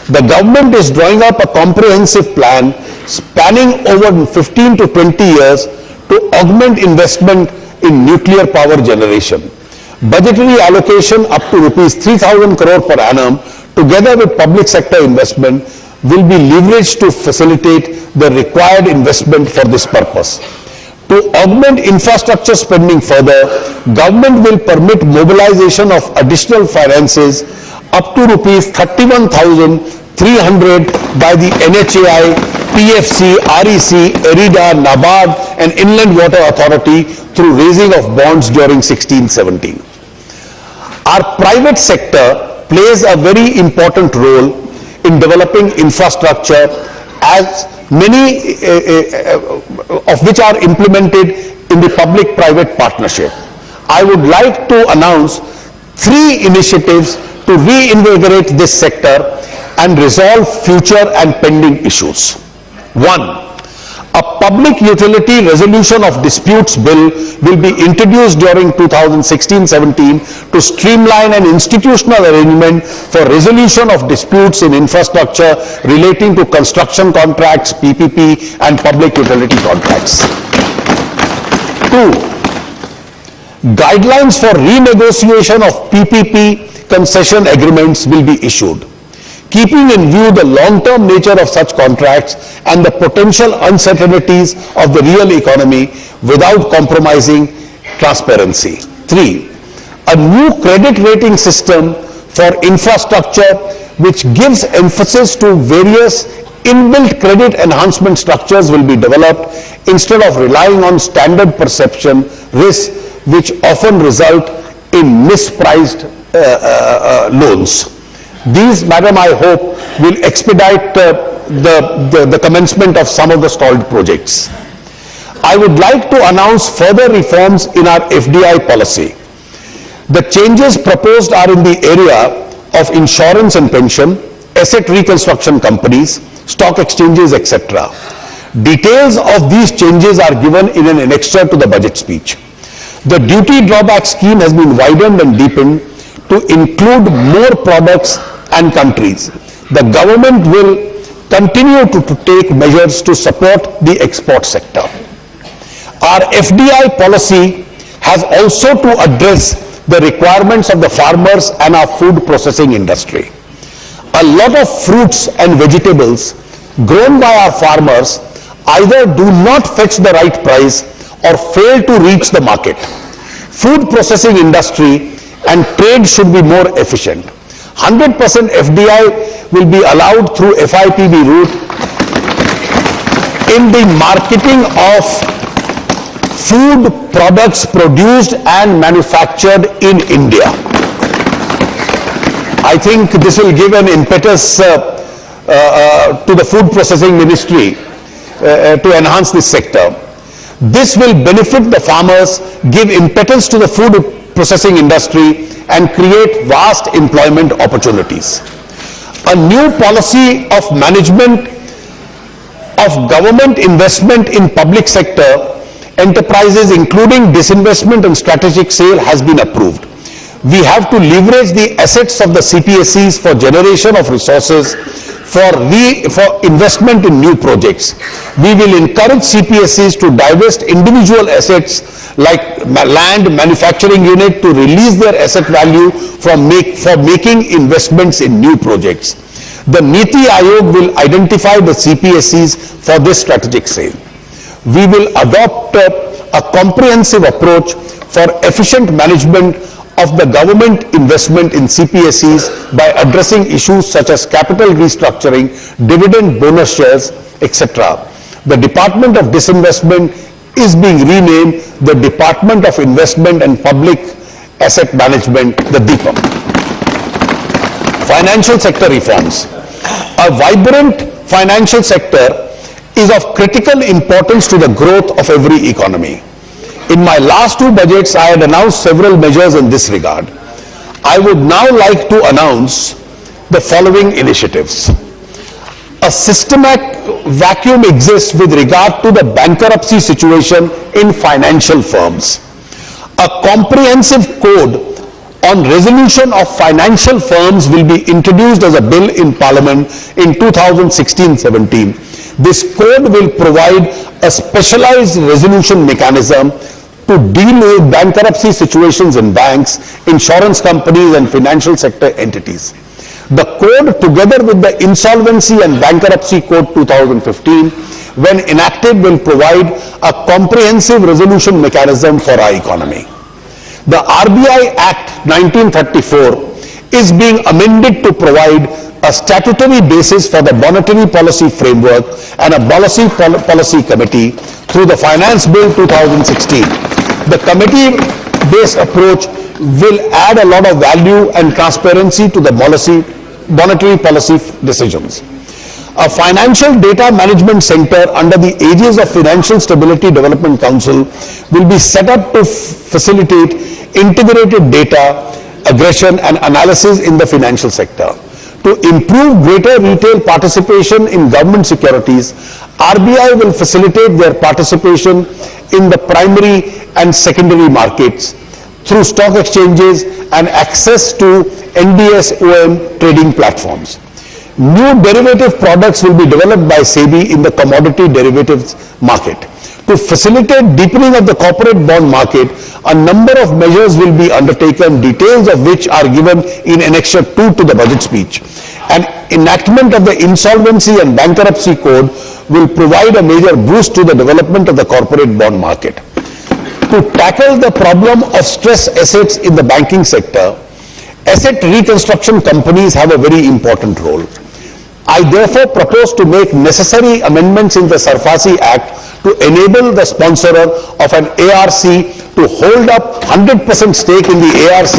The government is drawing up a comprehensive plan spanning over 15 to 20 years to augment investment in nuclear power generation. Budgetary allocation up to rupees 3,000 crore per annum, together with public sector investment, will be leveraged to facilitate the required investment for this purpose. To augment infrastructure spending further, government will permit mobilization of additional finances up to rupees 31,300 by the NHAI, PFC, REC, ERIDA, NABARD and Inland Water Authority through raising of bonds during 16-17. Our private sector plays a very important role in developing infrastructure, as many of which are implemented in the public-private partnership. I would like to announce 3 initiatives to reinvigorate this sector and resolve future and pending issues. 1. A public utility resolution of disputes bill will be introduced during 2016-17 to streamline an institutional arrangement for resolution of disputes in infrastructure relating to construction contracts, PPP and public utility contracts. 2. Guidelines for renegotiation of PPP concession agreements will be issued, keeping in view the long-term nature of such contracts and the potential uncertainties of the real economy without compromising transparency. 3. A new credit rating system for infrastructure which gives emphasis to various inbuilt credit enhancement structures will be developed instead of relying on standard perception risks which often result in mispriced loans. These, madam, I hope will expedite the commencement of some of the stalled projects. I would like to announce further reforms in our FDI policy. The changes proposed are in the area of insurance and pension, asset reconstruction companies, stock exchanges, etc. Details of these changes are given in an annexure to the budget speech. The duty drawback scheme has been widened and deepened to include more products and countries. The government will continue to take measures to support the export sector. Our FDI policy has also to address the requirements of the farmers and our food processing industry. A lot of fruits and vegetables grown by our farmers either do not fetch the right price or fail to reach the market. Food processing industry and trade should be more efficient. 100% FDI will be allowed through FIPB route in the marketing of food products produced and manufactured in India. I think this will give an impetus to the food processing ministry to enhance this sector. This will benefit the farmers, give impetus to the food processing industry and create vast employment opportunities. A new policy of management of government investment in public sector enterprises, including disinvestment and strategic sale, has been approved. We have to leverage the assets of the CPSEs for generation of resources for investment in new projects. We will encourage CPSEs to divest individual assets like land, manufacturing unit to release their asset value for making investments in new projects. The NITI Aayog will identify the CPSEs for this strategic sale. We will adopt a comprehensive approach for efficient management of the government investment in CPSEs by addressing issues such as capital restructuring, dividend bonus shares, etc. The Department of Disinvestment is being renamed the Department of Investment and Public Asset Management, the DIPAM. Financial sector reforms. A vibrant financial sector is of critical importance to the growth of every economy. In my last two budgets, I had announced several measures in this regard. I would now like to announce the following initiatives. A systematic vacuum exists with regard to the bankruptcy situation in financial firms. A comprehensive code on resolution of financial firms will be introduced as a bill in Parliament in 2016-17. This code will provide a specialized resolution mechanism to deal with bankruptcy situations in banks, insurance companies and financial sector entities. The code, together with the Insolvency and Bankruptcy Code 2015, when enacted, will provide a comprehensive resolution mechanism for our economy. The RBI Act 1934 is being amended to provide a statutory basis for the monetary policy framework and a policy committee through the Finance Bill 2016. The committee-based approach will add a lot of value and transparency to the monetary policy decisions. A financial data management center under the aegis of Financial Stability Development Council will be set up to facilitate integrated data aggression and analysis in the financial sector. To improve greater retail participation in government securities, RBI will facilitate their participation in the primary and secondary markets through stock exchanges and access to NDS-OM trading platforms. New derivative products will be developed by SEBI in the commodity derivatives market. To facilitate deepening of the corporate bond market, a number of measures will be undertaken, details of which are given in Annexure 2 to the budget speech. An enactment of the Insolvency and Bankruptcy Code will provide a major boost to the development of the corporate bond market. To tackle the problem of stress assets in the banking sector, asset reconstruction companies have a very important role. I therefore propose to make necessary amendments in the SARFAESI Act to enable the sponsorer of an ARC to hold up 100% stake in the ARC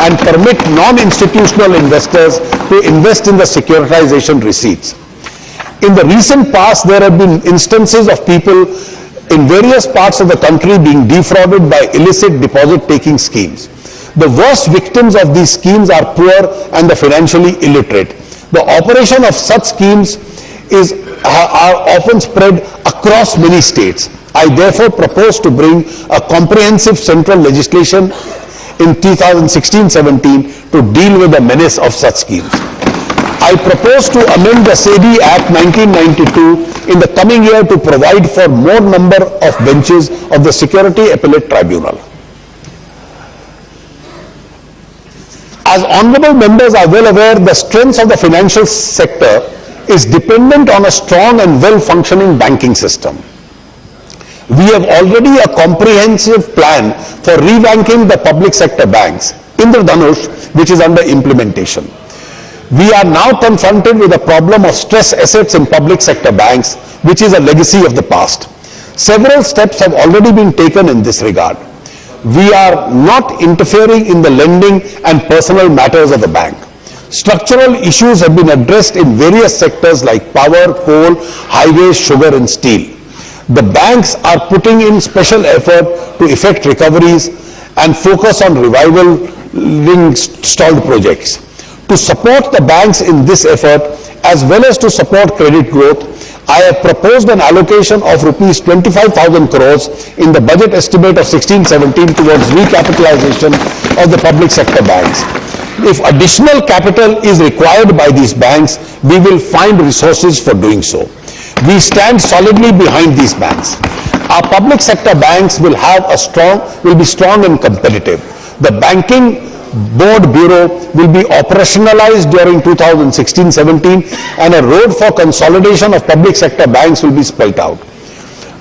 and permit non-institutional investors to invest in the securitization receipts. In the recent past, there have been instances of people in various parts of the country being defrauded by illicit deposit-taking schemes. The worst victims of these schemes are poor and the financially illiterate. The operation of such schemes are often spread across many states. I therefore propose to bring a comprehensive central legislation in 2016-17 to deal with the menace of such schemes. I propose to amend the SEBI Act 1992 in the coming year to provide for more number of benches of the Security Appellate Tribunal. As honorable members are well aware, the strength of the financial sector is dependent on a strong and well-functioning banking system. We have already a comprehensive plan for rebanking the public sector banks, Indradhanush, which is under implementation. We are now confronted with the problem of stress assets in public sector banks, which is a legacy of the past. Several steps have already been taken in this regard. We are not interfering in the lending and personal matters of the bank. Structural issues have been addressed in various sectors like power, coal, highways, sugar and steel. The banks are putting in special effort to effect recoveries and focus on reviving stalled projects. To support the banks in this effort, as well as to support credit growth, I have proposed an allocation of rupees 25,000 crores in the budget estimate of 16-17 towards recapitalization of the public sector banks. If additional capital is required by these banks, we will find resources for doing so. We stand solidly behind these banks. Our public sector banks will be strong and competitive. The Banking Board Bureau will be operationalized during 2016-17 and a road for consolidation of public sector banks will be spelled out.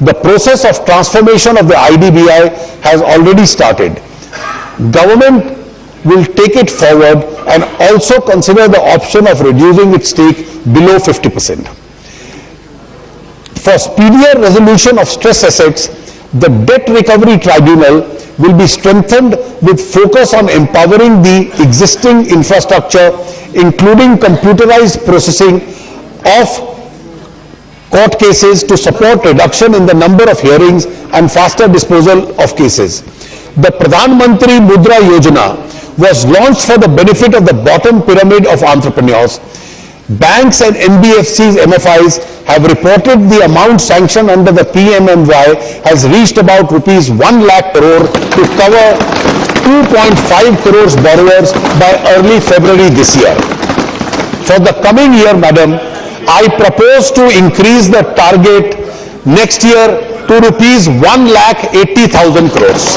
The process of transformation of the IDBI has already started. Government will take it forward and also consider the option of reducing its stake below 50%. For speedier resolution of stress assets, the Debt Recovery Tribunal will be strengthened with focus on empowering the existing infrastructure, including computerized processing of court cases to support reduction in the number of hearings and faster disposal of cases. The Pradhan Mantri Mudra Yojana was launched for the benefit of the bottom pyramid of entrepreneurs. Banks and NBFCs, MFIs have reported the amount sanctioned under the PMMY has reached about rupees 1 lakh crore to cover 2.5 crores borrowers by early February this year. For the coming year, madam, I propose to increase the target next year to rupees 1,80,000 crores.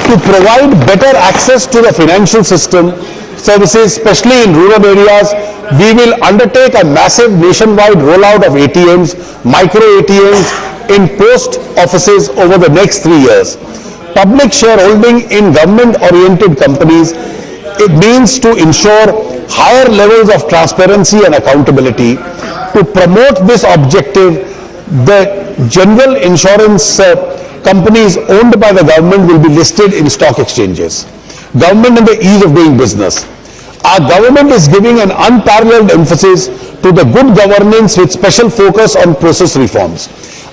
To provide better access to the financial system services, especially in rural areas, we will undertake a massive nationwide rollout of ATMs, micro ATMs in post offices over the next 3 years. Public shareholding in government-oriented companies, it means to ensure higher levels of transparency and accountability. To promote this objective, the general insurance companies owned by the government will be listed in stock exchanges. Government and the ease of doing business. Our government is giving an unparalleled emphasis to the good governance with special focus on process reforms.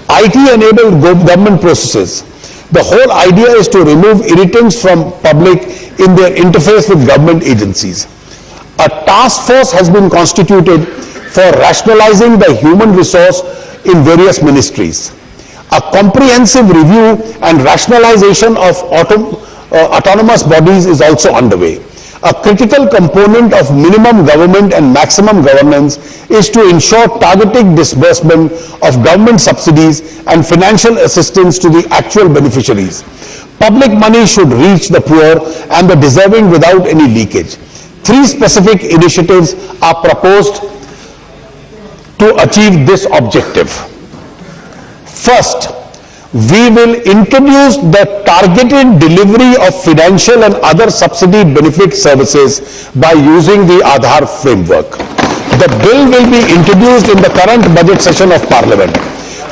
IT-enabled government processes. The whole idea is to remove irritants from public in their interface with government agencies. A task force has been constituted for rationalizing the human resource in various ministries. A comprehensive review and rationalization of autonomous bodies is also underway. A critical component of minimum government and maximum governance is to ensure targeted disbursement of government subsidies and financial assistance to the actual beneficiaries. Public money should reach the poor and the deserving without any leakage. 3 specific initiatives are proposed to achieve this objective. First, we will introduce the targeted delivery of financial and other subsidy benefit services by using the Aadhaar framework. The bill will be introduced in the current budget session of Parliament.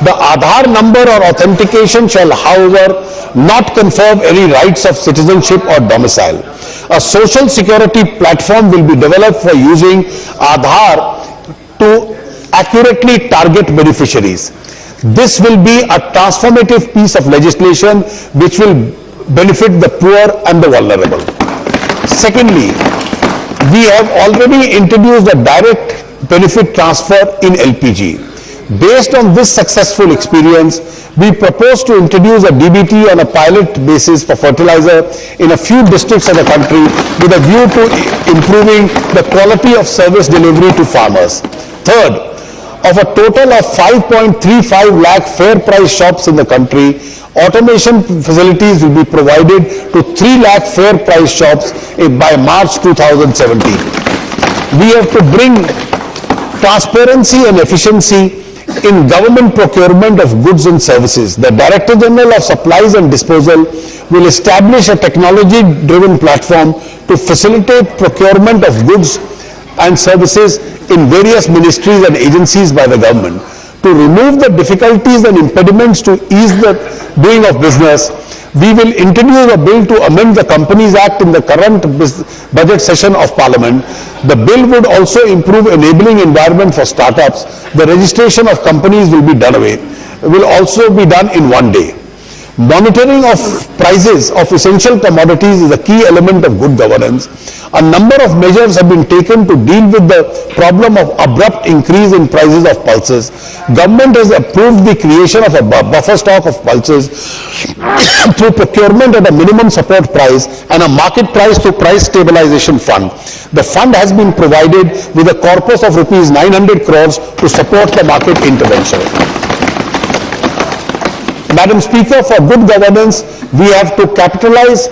The Aadhaar number or authentication shall, however, not confer any rights of citizenship or domicile. A social security platform will be developed for using Aadhaar to accurately target beneficiaries. This will be a transformative piece of legislation which will benefit the poor and the vulnerable. Secondly, we have already introduced a direct benefit transfer in LPG. Based on this successful experience, we propose to introduce a DBT on a pilot basis for fertilizer in a few districts of the country with a view to improving the quality of service delivery to farmers. Third, of a total of 5.35 lakh fair price shops in the country, automation facilities will be provided to 3 lakh fair price shops by March 2017. We have to bring transparency and efficiency in government procurement of goods and services. The Director General of Supplies and Disposal will establish a technology-driven platform to facilitate procurement of goods and services in various ministries and agencies by the government. To remove the difficulties and impediments to ease the doing of business, we will introduce a bill to amend the Companies Act in the current budget session of Parliament. The bill would also improve enabling environment for startups. The registration of companies will also be done in one day. Monitoring of prices of essential commodities is a key element of good governance. A number of measures have been taken to deal with the problem of abrupt increase in prices of pulses. Government has approved the creation of a buffer stock of pulses through procurement at a minimum support price and a market price through price stabilization fund. The fund has been provided with a corpus of rupees 900 crores to support the market intervention. Madam Speaker, for good governance, we have to capitalize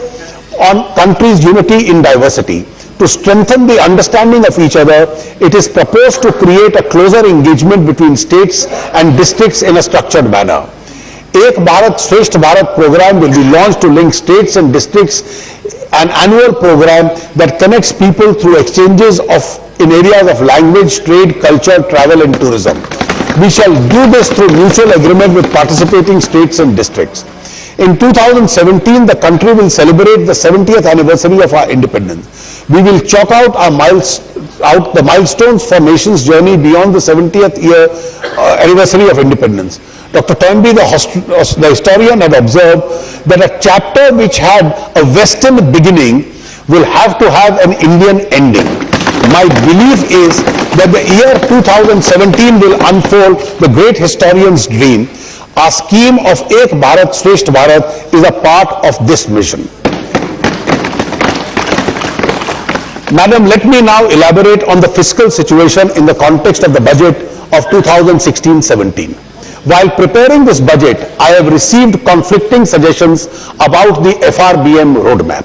on country's unity in diversity. To strengthen the understanding of each other, it is proposed to create a closer engagement between states and districts in a structured manner. Ek Bharat Shresth Bharat program will be launched to link states and districts, an annual program that connects people through exchanges in areas of language, trade, culture, travel and tourism. We shall do this through mutual agreement with participating states and districts. In 2017, the country will celebrate the 70th anniversary of our independence. We will chalk out the milestones for nation's journey beyond the 70th year anniversary of independence. Dr. Toynbee, the historian, had observed that a chapter which had a Western beginning will have to have an Indian ending. My belief is that the year 2017 will unfold the great historian's dream. Our scheme of Ek Bharat Shresth Bharat is a part of this mission. Madam, let me now elaborate on the fiscal situation in the context of the budget of 2016-17. While preparing this budget, I have received conflicting suggestions about the FRBM roadmap.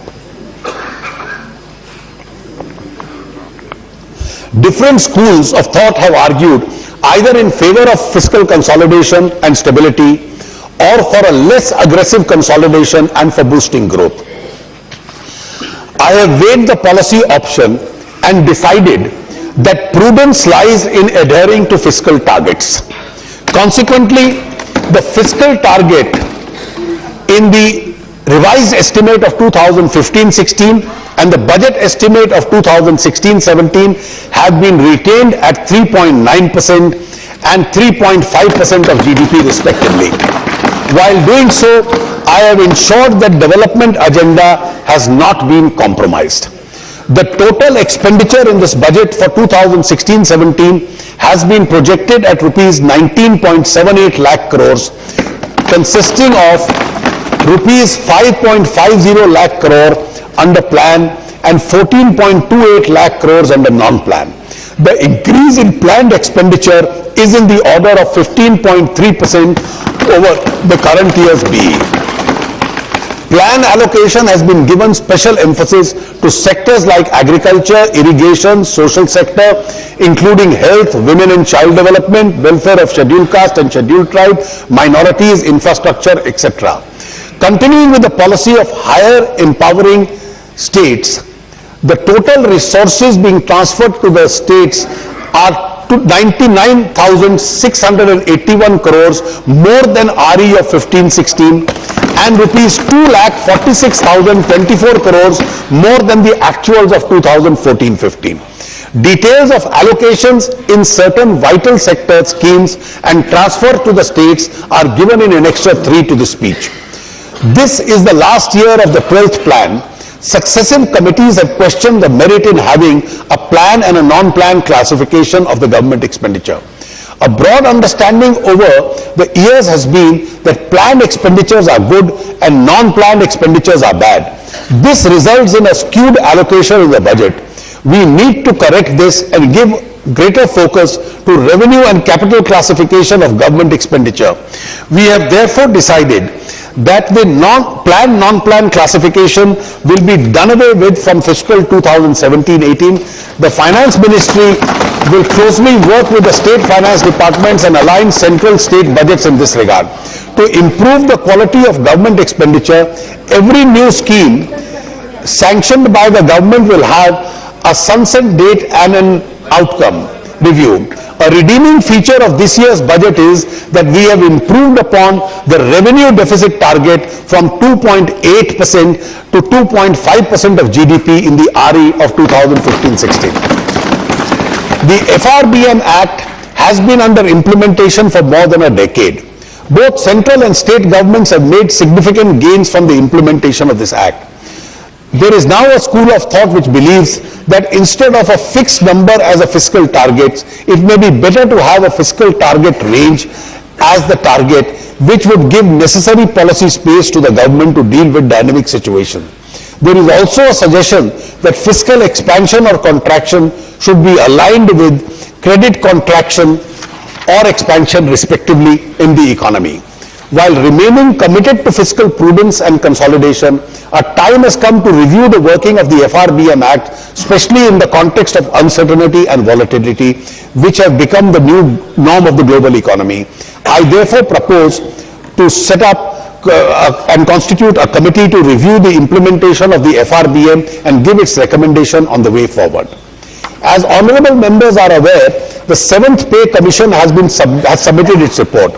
Different schools of thought have argued either in favor of fiscal consolidation and stability or for a less aggressive consolidation and for boosting growth. I have weighed the policy option and decided that prudence lies in adhering to fiscal targets. Consequently, the fiscal target in the revised estimate of 2015-16 and the budget estimate of 2016-17 have been retained at 3.9% and 3.5% of GDP respectively. While doing so, I have ensured that development agenda has not been compromised. The total expenditure in this budget for 2016-17 has been projected at rupees 19.78 lakh crores, consisting of rupees 5.50 lakh crore under plan and 14.28 lakh crores under non-plan. The increase in planned expenditure is in the order of 15.3% over the current year's BE. Plan allocation has been given special emphasis to sectors like agriculture, irrigation, social sector, including health, women and child development, welfare of scheduled caste and scheduled tribe, minorities, infrastructure, etc. Continuing with the policy of higher empowering states, the total resources being transferred to the states are 99,681 crores more than RE of 15-16 and rupees 2,46,024 crores more than the actuals of 2014-15. Details of allocations in certain vital sector schemes and transfer to the states are given in Annexure 3 to the speech. This is the last year of the 12th plan. Successive committees have questioned the merit in having a plan and a non-plan classification of the government expenditure. A broad understanding over the years has been that planned expenditures are good and non-planned expenditures are bad. This results in a skewed allocation in the budget. We need to correct this and give greater focus to revenue and capital classification of government expenditure. We have therefore decided that the non-plan classification will be done away with from fiscal 2017-18. The Finance Ministry will closely work with the state finance departments and align central state budgets in this regard. To improve the quality of government expenditure, every new scheme sanctioned by the government will have a sunset date and an outcome review. A redeeming feature of this year's budget is that we have improved upon the revenue deficit target from 2.8% to 2.5% of GDP in the RE of 2015-16. The FRBM Act has been under implementation for more than a decade. Both central and state governments have made significant gains from the implementation of this act. There is now a school of thought which believes that instead of a fixed number as a fiscal target, it may be better to have a fiscal target range as the target, which would give necessary policy space to the government to deal with dynamic situations. There is also a suggestion that fiscal expansion or contraction should be aligned with credit contraction or expansion respectively in the economy. While remaining committed to fiscal prudence and consolidation, a time has come to review the working of the FRBM Act, especially in the context of uncertainty and volatility, which have become the new norm of the global economy. I therefore propose to set up and constitute a committee to review the implementation of the FRBM and give its recommendation on the way forward. As honorable members are aware, the 7th Pay Commission has submitted its report.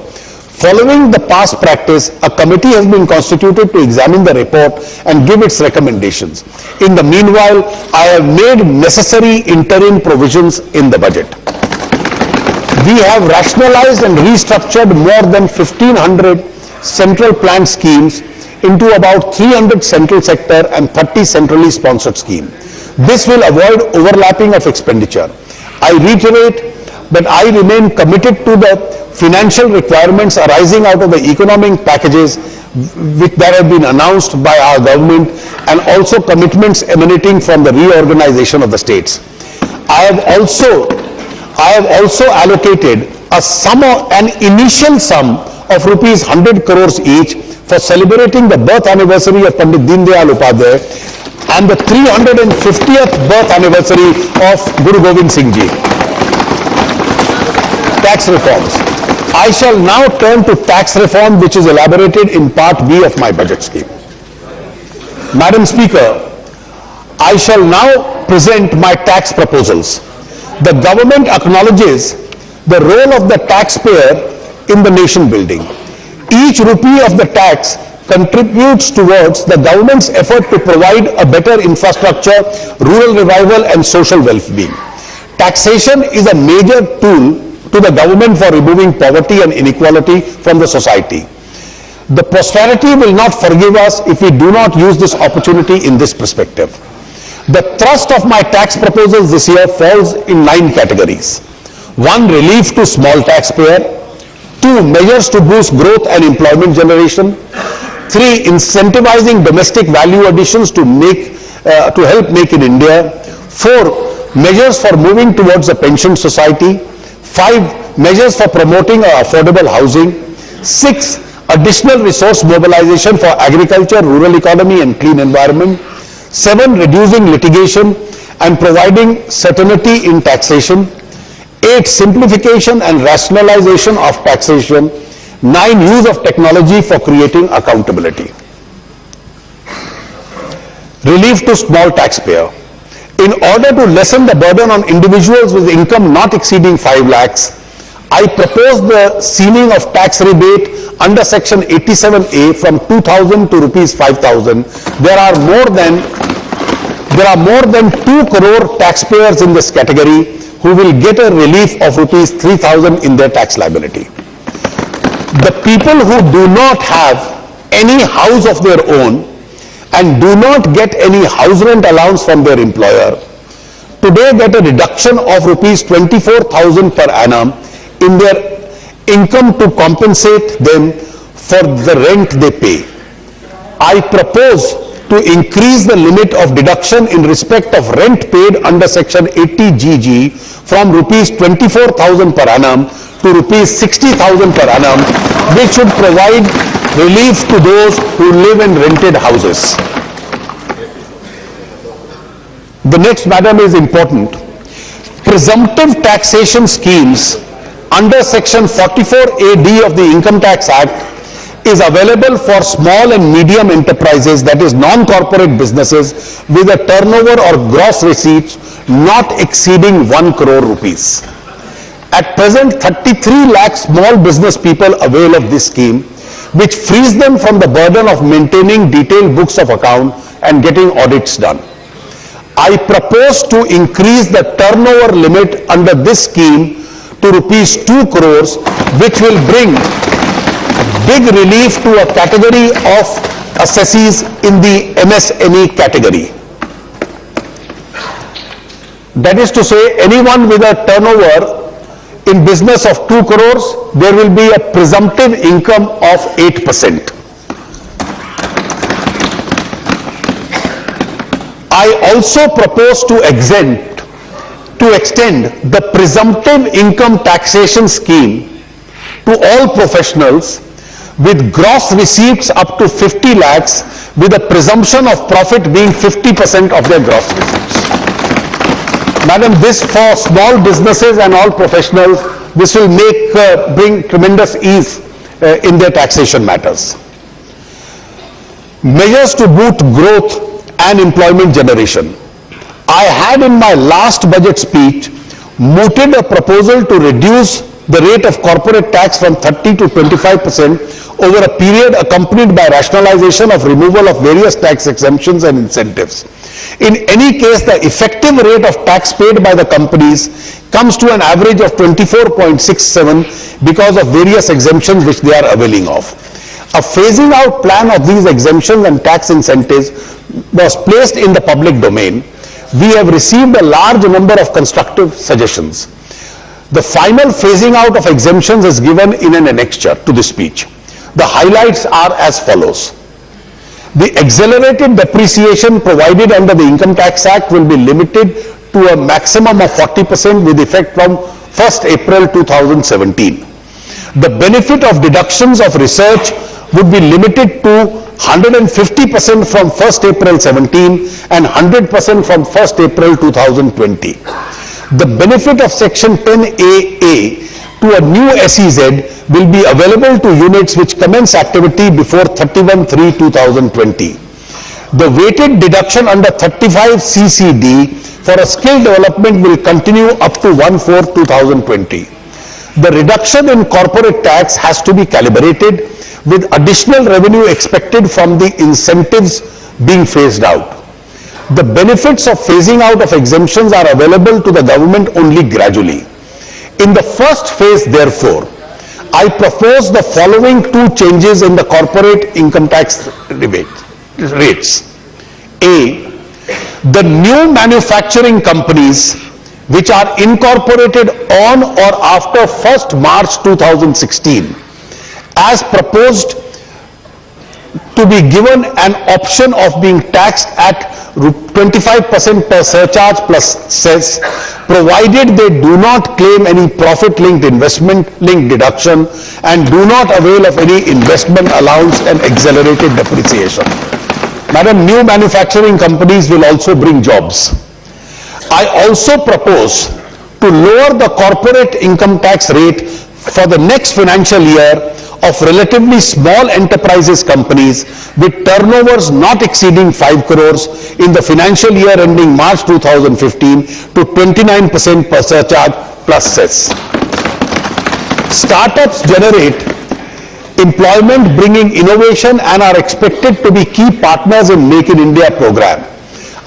Following the past practice, a committee has been constituted to examine the report and give its recommendations. In the meanwhile, I have made necessary interim provisions in the budget. We have rationalized and restructured more than 1,500 central planned schemes into about 300 central sector and 30 centrally sponsored schemes. This will avoid overlapping of expenditure. I reiterate that I remain committed to the financial requirements arising out of the economic packages that have been announced by our government, and also commitments emanating from the reorganization of the states. I have also allocated an initial sum of rupees 100 crores each for celebrating the birth anniversary of Pandit Deen Dayal Upadhyay and the 350th birth anniversary of Guru Gobind Singh Ji. Tax reforms. I shall now turn to tax reform, which is elaborated in Part B of my budget scheme. Madam Speaker, I shall now present my tax proposals. The government acknowledges the role of the taxpayer in the nation building. Each rupee of the tax contributes towards the government's effort to provide a better infrastructure, rural revival and social well-being. Taxation is a major tool to the government for removing poverty and inequality from the society. The posterity will not forgive us if we do not use this opportunity in this perspective. The thrust of my tax proposals this year falls in 9 categories. 1. Relief to small taxpayer. 2. Measures to boost growth and employment generation. 3. Incentivizing domestic value additions to help make in India. 4. Measures for moving towards a pension society. 5. Measures for promoting affordable housing. 6. Additional resource mobilization for agriculture, rural economy and clean environment. 7. Reducing litigation and providing certainty in taxation. 8. Simplification and rationalization of taxation. 9. Use of technology for creating accountability. Relief to small taxpayer. In order to lessen the burden on individuals with income not exceeding 5 lakhs, I propose the ceiling of tax rebate under section 87A from 2,000 to rupees 5,000. There are more than 2 crore taxpayers in this category who will get a relief of rupees 3,000 in their tax liability. The people who do not have any house of their own and do not get any house rent allowance from their employer today get a reduction of rupees 24,000 per annum in their income to compensate them for the rent they pay. I propose to increase the limit of deduction in respect of rent paid under section 80GG from rupees 24,000 per annum to rupees 60,000 per annum, which should provide relief to those who live in rented houses. The next, madam, is important. Presumptive taxation schemes under section 44AD of the Income Tax Act is available for small and medium enterprises, that is non-corporate businesses, with a turnover or gross receipts not exceeding 1 crore rupees. At present, 33 lakh small business people avail of this scheme, which frees them from the burden of maintaining detailed books of account and getting audits done. I propose to increase the turnover limit under this scheme to rupees 2 crores, which will bring big relief to a category of assessees in the MSME category. That is to say, anyone with a turnover in business of 2 crores, there will be a presumptive income of 8%. I also propose to extend the presumptive income taxation scheme to all professionals with gross receipts up to 50 lakhs with a presumption of profit being 50% of their gross receipts. Madam, this for small businesses and all professionals, this will bring tremendous ease in their taxation matters. Measures to boost growth and employment generation. I had in my last budget speech mooted a proposal to reduce the rate of corporate tax from 30 to 25% over a period accompanied by rationalization of removal of various tax exemptions and incentives. In any case, the effective rate of tax paid by the companies comes to an average of 24.67 because of various exemptions which they are availing of. A phasing out plan of these exemptions and tax incentives was placed in the public domain. We have received a large number of constructive suggestions. The final phasing out of exemptions is given in an annexure to the speech. The highlights are as follows. The accelerated depreciation provided under the Income Tax Act will be limited to a maximum of 40% with effect from 1st April 2017. The benefit of deductions of research would be limited to 150% from 1st April 17 and 100% from 1st April 2020. The benefit of Section 10AA to a new SEZ will be available to units which commence activity before 31/3/2020. The weighted deduction under 35 CCD for a skill development will continue up to 1/4/2020. The reduction in corporate tax has to be calibrated with additional revenue expected from the incentives being phased out. The benefits of phasing out of exemptions are available to the government only gradually. In the first phase, therefore, I propose the following two changes in the corporate income tax rates. A, the new manufacturing companies which are incorporated on or after 1st March 2016 as proposed to be given an option of being taxed at 25% per surcharge plus cess, provided they do not claim any profit-linked investment-linked deduction and do not avail of any investment allowance and accelerated depreciation. Madam, new manufacturing companies will also bring jobs. I also propose to lower the corporate income tax rate for the next financial year of relatively small enterprises companies with turnovers not exceeding 5 crores in the financial year ending March 2015 to 29% per surcharge plus cess. Startups generate employment, bringing innovation, and are expected to be key partners in Make in India program.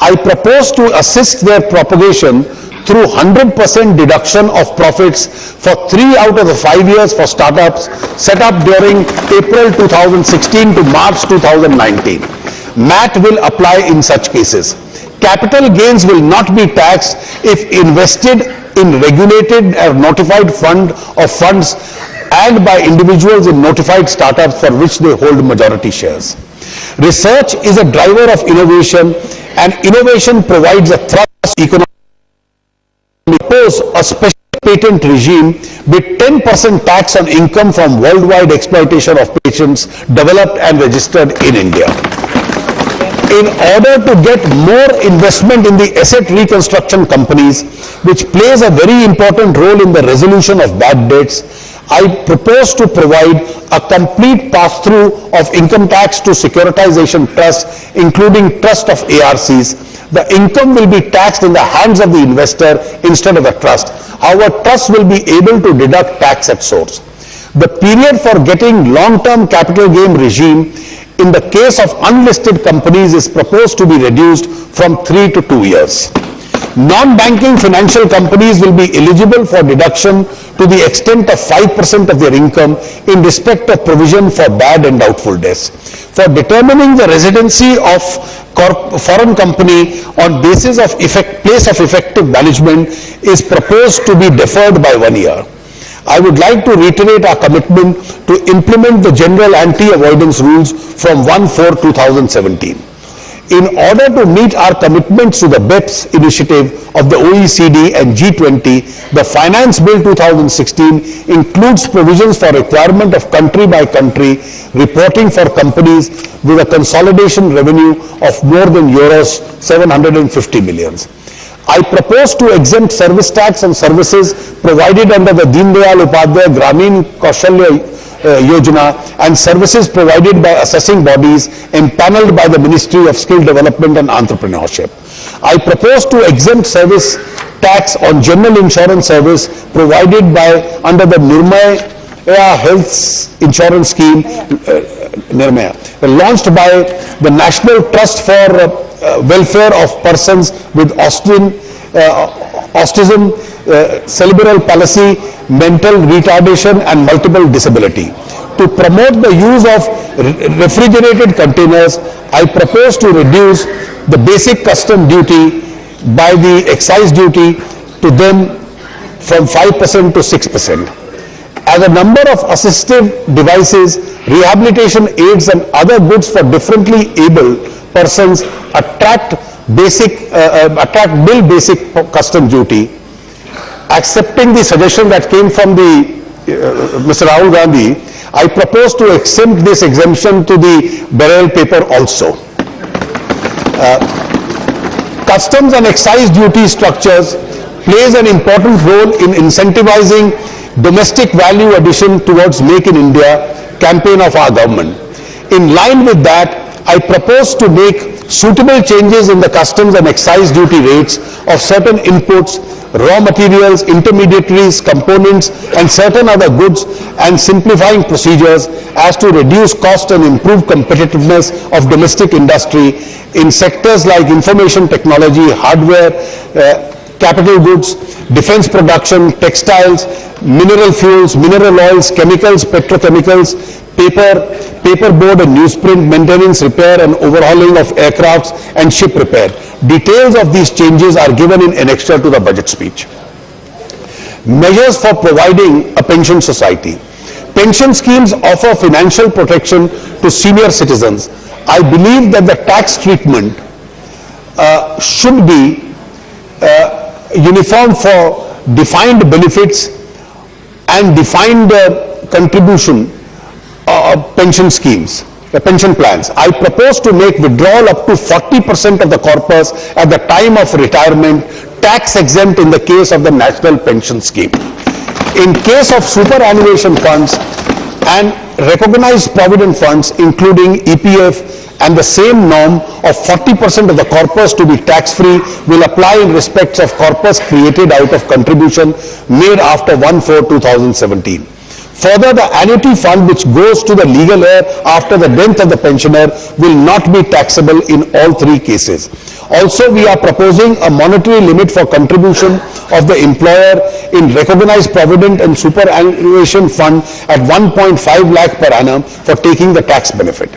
I propose to assist their propagation through 100% deduction of profits for 3 out of the 5 years for startups set up during April 2016 to March 2019. MAT will apply in such cases. Capital gains will not be taxed if invested in regulated or notified fund or funds and by individuals in notified startups for which they hold majority shares. Research is a driver of innovation, and innovation provides a thrust economic. Propose a special patent regime with 10% tax on income from worldwide exploitation of patents developed and registered in India. In order to get more investment in the asset reconstruction companies, which plays a very important role in the resolution of bad debts, I propose to provide a complete pass-through of income tax to securitization trusts, including trust of ARCs. The income will be taxed in the hands of the investor instead of the trust. However, trusts will be able to deduct tax at source. The period for getting long-term capital gain regime in the case of unlisted companies is proposed to be reduced from 3 to 2 years. Non-banking financial companies will be eligible for deduction to the extent of 5% of their income in respect of provision for bad and doubtful debts. For determining the residency of foreign company on basis of place of effective management is proposed to be deferred by 1 year. I would like to reiterate our commitment to implement the general anti-avoidance rules from 1/4/2017. In order to meet our commitments to the BEPS initiative of the OECD and G20, the Finance Bill 2016 includes provisions for requirement of country-by-country reporting for companies with a consolidation revenue of more than euros 750 million. I propose to exempt service tax on services provided under the Deen Dayal Upadhyaya Gramin Kaushalya Yojana and services provided by assessing bodies empaneled by the Ministry of Skill Development and Entrepreneurship. I propose to exempt service tax on general insurance service provided by under the Nirmaya Health Insurance Scheme, Nirmaya, launched by the National Trust for Welfare of Persons with Autism, Cerebral Palsy, Mental Retardation and Multiple Disability. To promote the use of refrigerated containers, I propose to reduce the basic custom duty by the excise duty to them from 5% to 6%. As a number of assistive devices, rehabilitation aids and other goods for differently able persons attract bill basic custom duty. Accepting the suggestion that came from the Mr. Rahul Gandhi, I propose to exempt this exemption to the barrel paper also. Customs and excise duty structures plays an important role in incentivizing domestic value addition towards Make in India campaign of our government. In line with that, I propose to make suitable changes in the customs and excise duty rates of certain inputs, raw materials, intermediaries, components and certain other goods and simplifying procedures as to reduce cost and improve competitiveness of domestic industry in sectors like information technology, hardware, capital goods, defense production, textiles, mineral fuels, mineral oils, chemicals, petrochemicals, paperboard and newsprint, maintenance, repair and overhauling of aircrafts and ship repair. Details of these changes are given in annexure to the budget speech. Measures for providing a pension society. Pension schemes offer financial protection to senior citizens. I believe that the tax treatment should be uniform for defined benefits and defined contribution pension schemes, pension plans. I propose to make withdrawal up to 40% of the corpus at the time of retirement tax exempt in the case of the National Pension Scheme. In case of superannuation funds and recognized provident funds including EPF, and the same norm of 40% of the corpus to be tax-free will apply in respects of corpus created out of contribution made after 1/4/2017. Further, the annuity fund which goes to the legal heir after the death of the pensioner will not be taxable in all three cases. Also, we are proposing a monetary limit for contribution of the employer in recognized provident and superannuation fund at 1.5 lakh per annum for taking the tax benefit.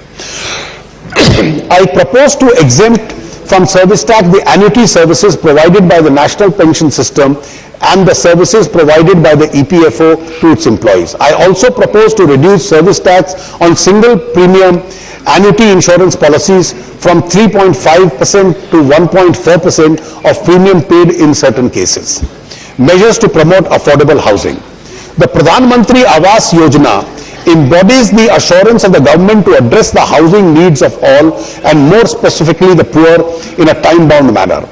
I propose to exempt from service tax the annuity services provided by the National Pension System and the services provided by the EPFO to its employees. I also propose to reduce service tax on single premium annuity insurance policies from 3.5% to 1.4% of premium paid in certain cases. Measures to promote affordable housing. The Pradhan Mantri Awas Yojana embodies the assurance of the government to address the housing needs of all and more specifically the poor in a time-bound manner.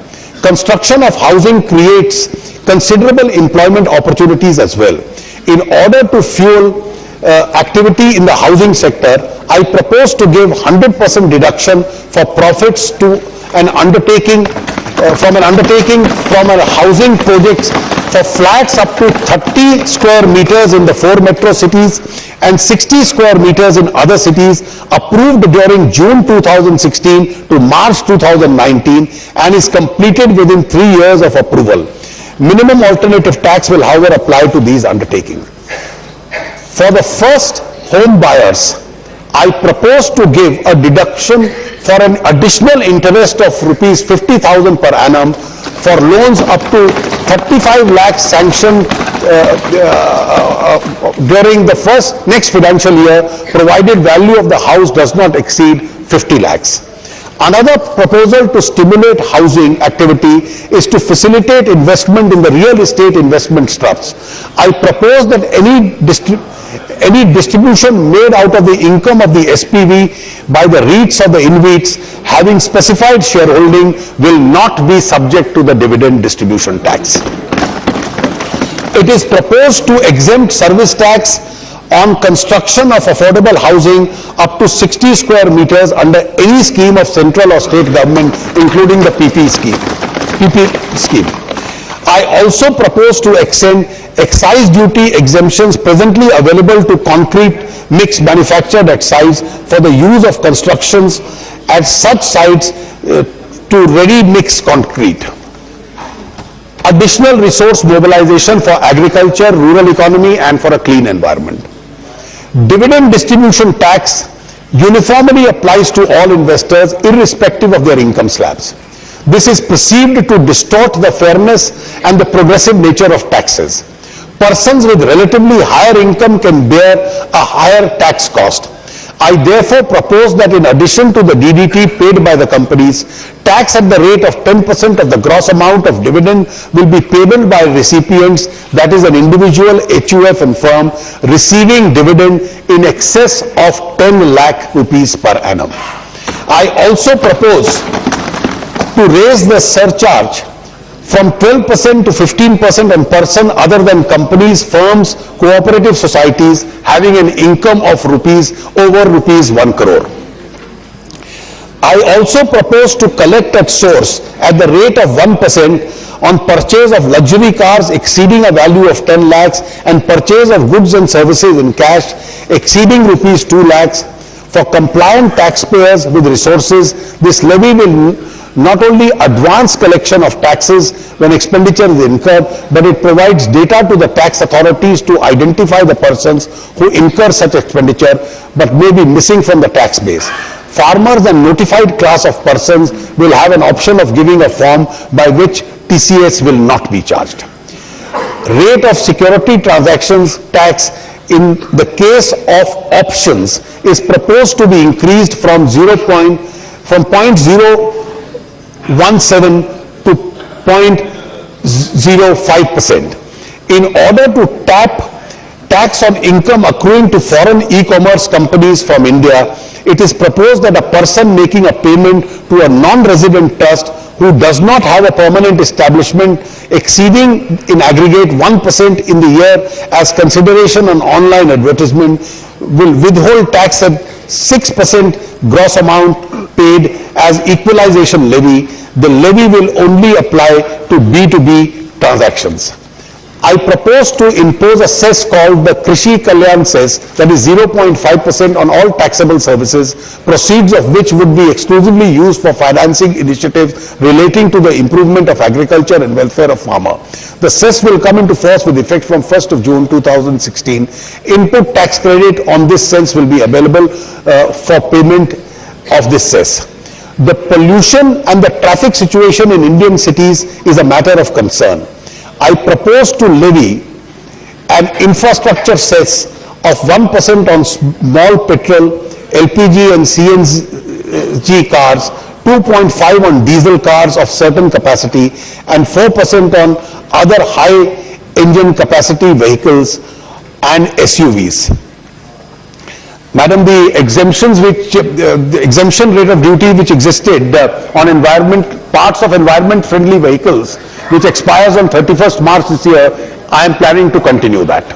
Construction of housing creates considerable employment opportunities as well. In order to fuel activity in the housing sector, I propose to give 100% deduction for profits to an undertaking from a housing projects for flats up to 30 square meters in the 4 metro cities and 60 square meters in other cities approved during June 2016 to March 2019 and is completed within 3 years of approval. Minimum alternative tax will however apply to these undertakings. For the first home buyers, I propose to give a deduction for an additional interest of rupees 50,000 per annum for loans up to 35 lakhs sanctioned during the next financial year, provided value of the house does not exceed 50 lakhs. Another proposal to stimulate housing activity is to facilitate investment in the real estate investment trusts. I propose that any distribution made out of the income of the SPV by the REITs or the InvITs having specified shareholding will not be subject to the dividend distribution tax. It is proposed to exempt service tax on construction of affordable housing up to 60 square meters under any scheme of central or state government, including the PP scheme. I also propose to extend excise duty exemptions presently available to concrete mix manufactured at sites for the use of constructions at such sites to ready mix concrete. Additional resource mobilization for agriculture, rural economy and for a clean environment. Dividend distribution tax uniformly applies to all investors irrespective of their income slabs. This is perceived to distort the fairness and the progressive nature of taxes. Persons with relatively higher income can bear a higher tax cost. I therefore propose that in addition to the DDT paid by the companies, tax at the rate of 10% of the gross amount of dividend will be payable by recipients, that is an individual, HUF and firm, receiving dividend in excess of 10 lakh rupees per annum. I also propose to raise the surcharge from 12% to 15% on person other than companies, firms, cooperative societies having an income of over rupees 1 crore. I also propose to collect at source at the rate of 1% on purchase of luxury cars exceeding a value of 10 lakhs and purchase of goods and services in cash exceeding rupees 2 lakhs. For compliant taxpayers with resources, this levy will not only advance collection of taxes when expenditure is incurred, but it provides data to the tax authorities to identify the persons who incur such expenditure but may be missing from the tax base. Farmers and notified class of persons will have an option of giving a form by which TCS will not be charged. Rate of security transactions tax in the case of options is proposed to be increased from 0.017 to 0.05%. In order to tap tax on income accruing to foreign e-commerce companies from India, it is proposed that a person making a payment to a non-resident trust who does not have a permanent establishment exceeding in aggregate 1% in the year as consideration on online advertisement will withhold tax at 6% gross amount paid as equalization levy. The levy will only apply to B2B transactions. I propose to impose a cess called the Krishi Kalyan cess, that is 0.5% on all taxable services, proceeds of which would be exclusively used for financing initiatives relating to the improvement of agriculture and welfare of farmer. The cess will come into force with effect from 1st of June 2016. Input tax credit on this cess will be available for payment of this cess. The pollution and the traffic situation in Indian cities is a matter of concern. I propose to levy an infrastructure cess of 1% on small petrol, LPG and CNG cars, 2.5% on diesel cars of certain capacity, and 4% on other high engine capacity vehicles and SUVs. Madam, the exemptions the exemption rate of duty which existed on parts of environment friendly vehicles which expires on 31st March this year, I am planning to continue that.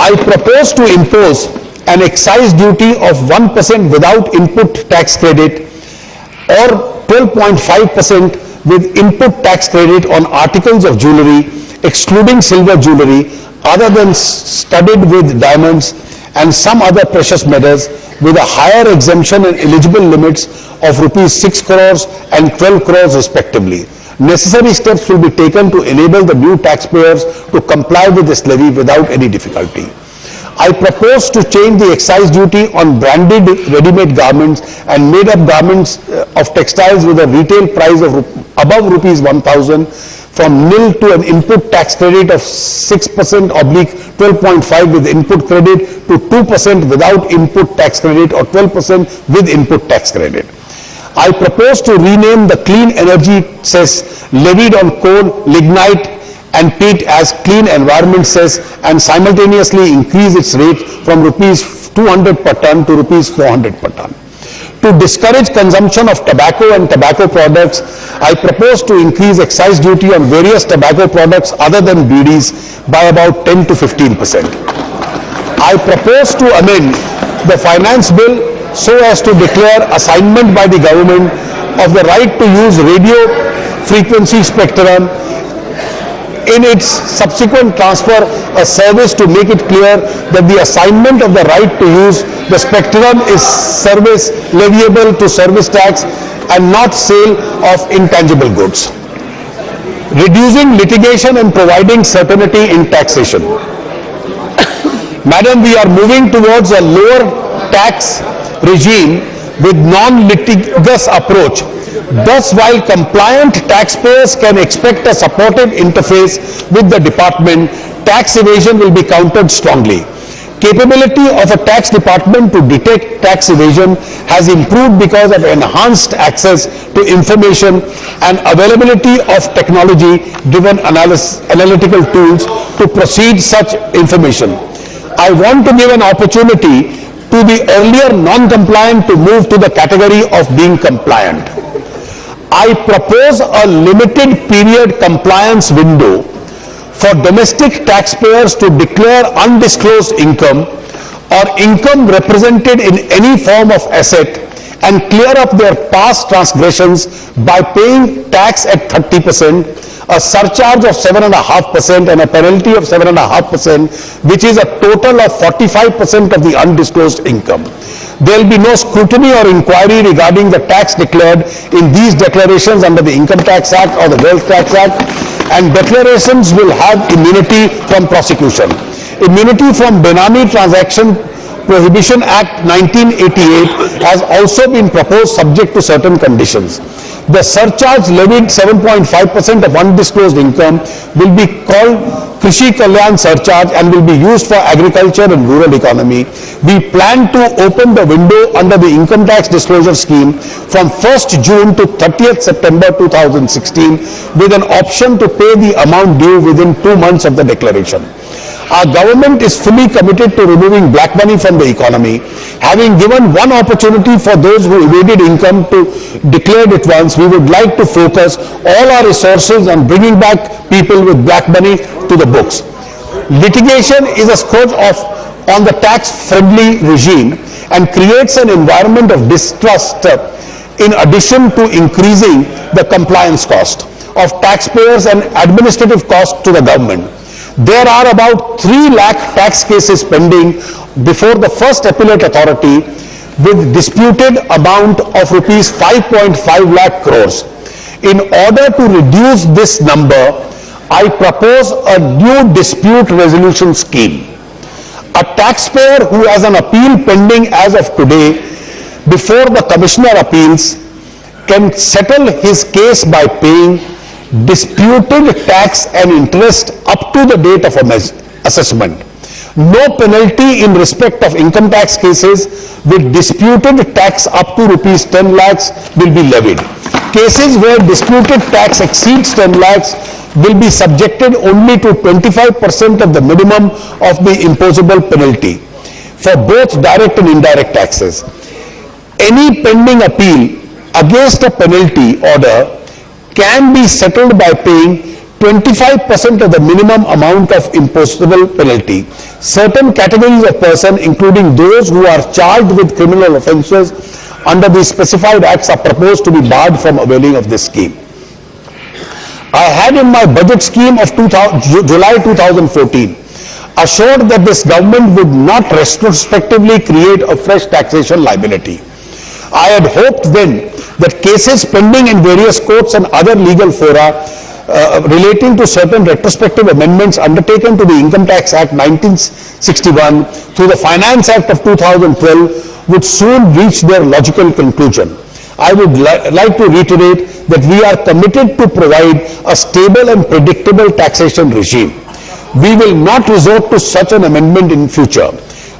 I propose to impose an excise duty of 1% without input tax credit or 12.5% with input tax credit on articles of jewelry, excluding silver jewelry, other than studded with diamonds and some other precious metals, with a higher exemption and eligible limits of rupees 6 crores and 12 crores respectively. Necessary steps will be taken to enable the new taxpayers to comply with this levy without any difficulty. I propose to change the excise duty on branded ready-made garments and made-up garments of textiles with a retail price of above rupees 1,000 from nil to an input tax credit of 6% oblique 12.5 with input credit to 2% without input tax credit or 12% with input tax credit. I propose to rename the clean energy cess levied on coal, lignite and peat as clean environment cess and simultaneously increase its rate from rupees 200 per ton to rupees 400 per ton. To discourage consumption of tobacco and tobacco products, I propose to increase excise duty on various tobacco products other than BDs by about 10 to 15%. I propose to amend the finance bill so as to declare assignment by the government of the right to use radio frequency spectrum in its subsequent transfer a service to make it clear that the assignment of the right to use the spectrum is service leviable to service tax and not sale of intangible goods. Reducing litigation and providing certainty in taxation. Madam, we are moving towards a lower tax regime with non-litigious approach. Thus, while compliant taxpayers can expect a supportive interface with the department, tax evasion will be countered strongly. Capability of a tax department to detect tax evasion has improved because of enhanced access to information and availability of technology-driven analytical tools to proceed such information. I want to give an opportunity to the earlier non-compliant to move to the category of being compliant. I propose a limited period compliance window for domestic taxpayers to declare undisclosed income or income represented in any form of asset and clear up their past transgressions by paying tax at 30%, a surcharge of 7.5% and a penalty of 7.5%, which is a total of 45% of the undisclosed income. There will be no scrutiny or inquiry regarding the tax declared in these declarations under the Income Tax Act or the Wealth Tax Act, and declarations will have immunity from prosecution. Immunity from Benami Transaction Prohibition Act 1988 has also been proposed subject to certain conditions. The surcharge levied 7.5% of undisclosed income will be called Krishi Kalyan surcharge and will be used for agriculture and rural economy. We plan to open the window under the income tax disclosure scheme from 1st June to 30th September 2016 with an option to pay the amount due within 2 months of the declaration. Our government is fully committed to removing black money from the economy. Having given one opportunity for those who evaded income to declare it once, we would like to focus all our resources on bringing back people with black money to the books. Litigation is a scourge on the tax-friendly regime and creates an environment of distrust in addition to increasing the compliance cost of taxpayers and administrative cost to the government. There are about 3 lakh tax cases pending before the first appellate authority with disputed amount of rupees 5.5 lakh crores. In order to reduce this number, I propose a new dispute resolution scheme. A taxpayer who has an appeal pending as of today before the Commissioner Appeals can settle his case by paying disputed tax and interest up to the date of assessment. No penalty in respect of income tax cases with disputed tax up to rupees 10 lakhs will be levied. Cases where disputed tax exceeds 10 lakhs will be subjected only to 25% of the minimum of the imposable penalty for both direct and indirect taxes. Any pending appeal against a penalty order can be settled by paying 25% of the minimum amount of imposable penalty. Certain categories of persons, including those who are charged with criminal offences under the specified acts, are proposed to be barred from availing of this scheme. I had in my budget scheme of July 2014 assured that this government would not retrospectively create a fresh taxation liability. I had hoped then that cases pending in various courts and other legal fora relating to certain retrospective amendments undertaken to the Income Tax Act 1961 through the Finance Act of 2012 would soon reach their logical conclusion. I would like to reiterate that we are committed to provide a stable and predictable taxation regime. We will not resort to such an amendment in future.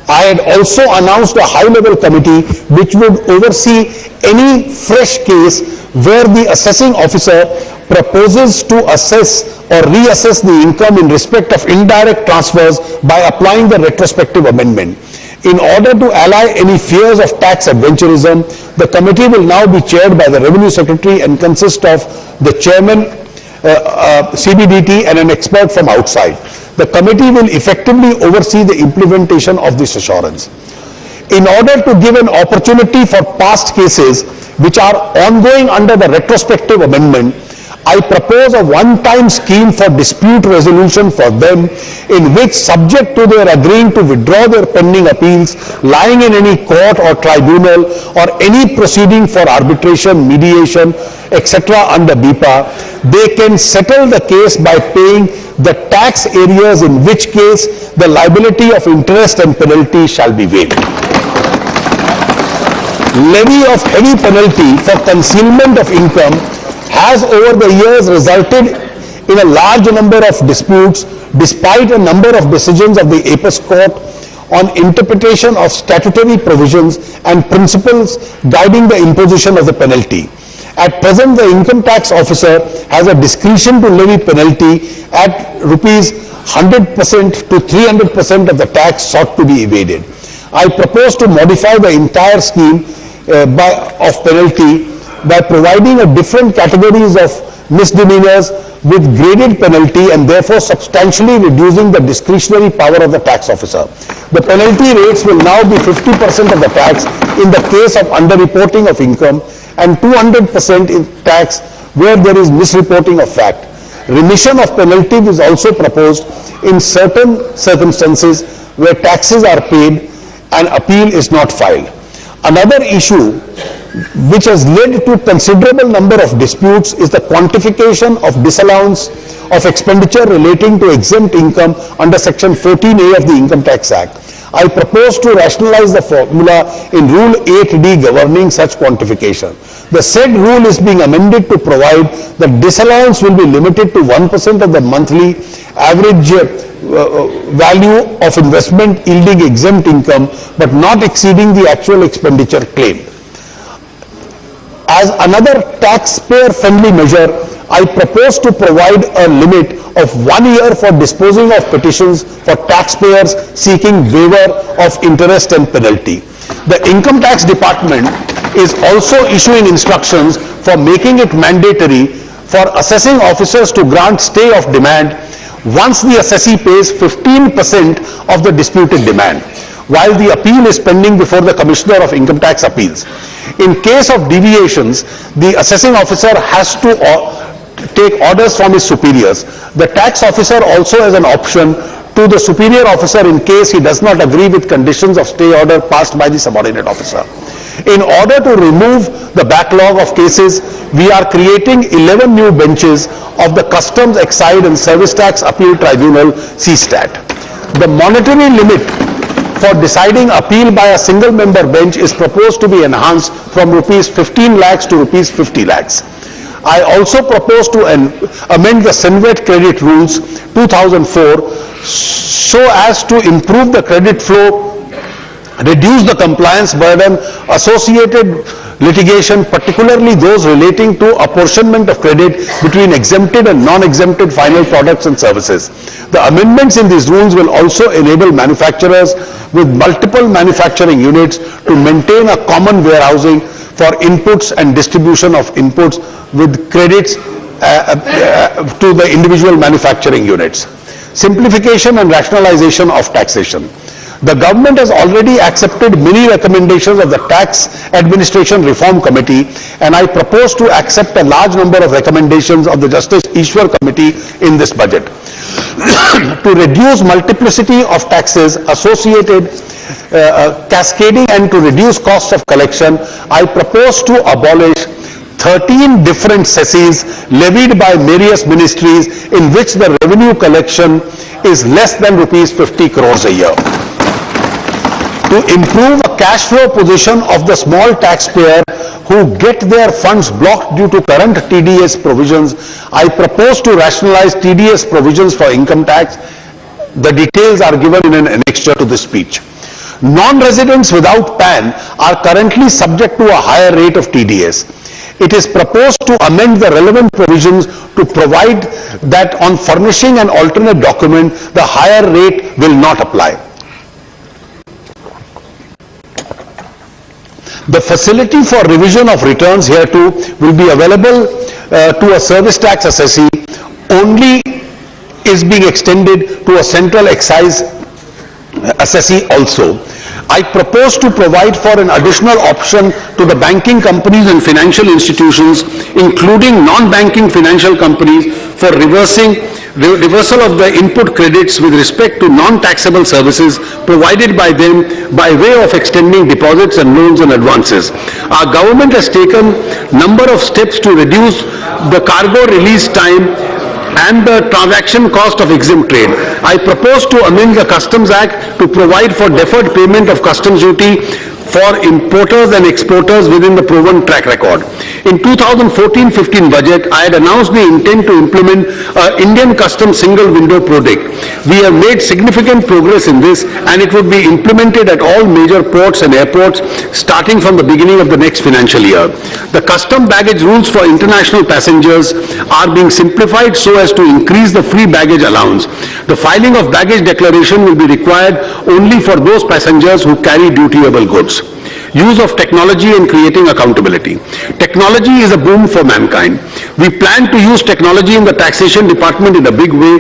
I had also announced a high-level committee which would oversee any fresh case where the assessing officer proposes to assess or reassess the income in respect of indirect transfers by applying the retrospective amendment. In order to allay any fears of tax adventurism, the committee will now be chaired by the Revenue Secretary and consist of the chairman, CBDT, and an expert from outside. The committee will effectively oversee the implementation of this assurance. In order to give an opportunity for past cases which are ongoing under the retrospective amendment, I propose a one-time scheme for dispute resolution for them, in which, subject to their agreeing to withdraw their pending appeals lying in any court or tribunal or any proceeding for arbitration, mediation, etc. under BIPA, they can settle the case by paying the tax areas in which case the liability of interest and penalty shall be waived. Levy of heavy penalty for concealment of income has over the years resulted in a large number of disputes, despite a number of decisions of the Apex Court on interpretation of statutory provisions and principles guiding the imposition of the penalty. At present, the income tax officer has a discretion to levy penalty at rupees 100% to 300% of the tax sought to be evaded. I propose to modify the entire scheme of penalty by providing a different categories of misdemeanors with graded penalty and therefore substantially reducing the discretionary power of the tax officer. The penalty rates will now be 50% of the tax in the case of underreporting of income and 200% in tax where there is misreporting of fact. Remission of penalty is also proposed in certain circumstances where taxes are paid and appeal is not filed. Another issue which has led to considerable number of disputes is the quantification of disallowance of expenditure relating to exempt income under Section 14A of the Income Tax Act. I propose to rationalize the formula in Rule 8D governing such quantification. The said rule is being amended to provide that disallowance will be limited to 1% of the monthly average value of investment yielding exempt income, but not exceeding the actual expenditure claimed. As another taxpayer-friendly measure, I propose to provide a limit of 1 year for disposing of petitions for taxpayers seeking waiver of interest and penalty. The Income Tax Department is also issuing instructions for making it mandatory for assessing officers to grant stay of demand once the assessee pays 15% of the disputed demand, while the appeal is pending before the Commissioner of Income Tax Appeals. In case of deviations, the assessing officer has to take orders from his superiors. The tax officer also has an option to the superior officer in case he does not agree with conditions of stay order passed by the subordinate officer. In order to remove the backlog of cases, we are creating 11 new benches of the Customs, Excise and Service Tax Appeal Tribunal, CSTAT. The monetary limit for deciding appeal by a single member bench is proposed to be enhanced from rupees 15 lakhs to rupees 50 lakhs. I also propose to amend the Senvet Credit Rules 2004 so as to improve the credit flow, reduce the compliance burden, associated litigation, particularly those relating to apportionment of credit between exempted and non-exempted final products and services. The amendments in these rules will also enable manufacturers with multiple manufacturing units to maintain a common warehousing for inputs and distribution of inputs with credits to the individual manufacturing units. Simplification and rationalization of taxation. The government has already accepted many recommendations of the Tax Administration Reform Committee, and I propose to accept a large number of recommendations of the Justice Ishwar Committee in this budget. To reduce multiplicity of taxes associated cascading and to reduce costs of collection, I propose to abolish 13 different cesses levied by various ministries in which the revenue collection is less than rupees 50 crores a year. To improve a cash flow position of the small taxpayer who get their funds blocked due to current TDS provisions, I propose to rationalize TDS provisions for income tax. The details are given in an annexure to this speech. Non-residents without PAN are currently subject to a higher rate of TDS. It is proposed to amend the relevant provisions to provide that on furnishing an alternate document, the higher rate will not apply. The facility for revision of returns hereto will be available to a service tax assessee only is being extended to a central excise assessee also. I propose to provide for an additional option to the banking companies and financial institutions, including non-banking financial companies, for reversal of the input credits with respect to non-taxable services provided by them by way of extending deposits and loans and advances. Our government has taken number of steps to reduce the cargo release time and the transaction cost of exempt trade. I propose to amend the Customs Act to provide for deferred payment of customs duty for importers and exporters within the proven track record. In 2014-15 budget, I had announced the intent to implement Indian Customs Single Window project. We have made significant progress in this, and it would be implemented at all major ports and airports starting from the beginning of the next financial year. The custom baggage rules for international passengers are being simplified so as to increase the free baggage allowance. The filing of baggage declaration will be required only for those passengers who carry dutiable goods. Use of technology and creating accountability. Technology is a boom for mankind. We plan to use technology in the taxation department in a big way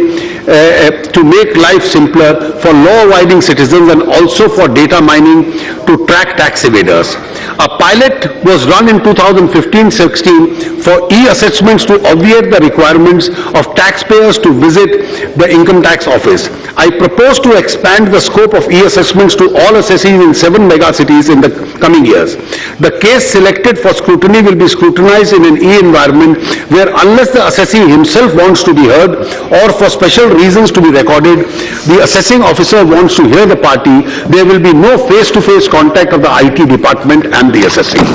to make life simpler for law-abiding citizens and also for data mining to track tax evaders. A pilot was run in 2015-16 for e-assessments to obviate the requirements of taxpayers to visit the income tax office. I propose to expand the scope of e-assessments to all assessees in 7 megacities in the coming years. The case selected for scrutiny will be scrutinized in an e-environment where, unless the assessee himself wants to be heard or for special reasons to be recorded, the assessing officer wants to hear the party, there will be no face-to-face contact of the IT department and the assessing.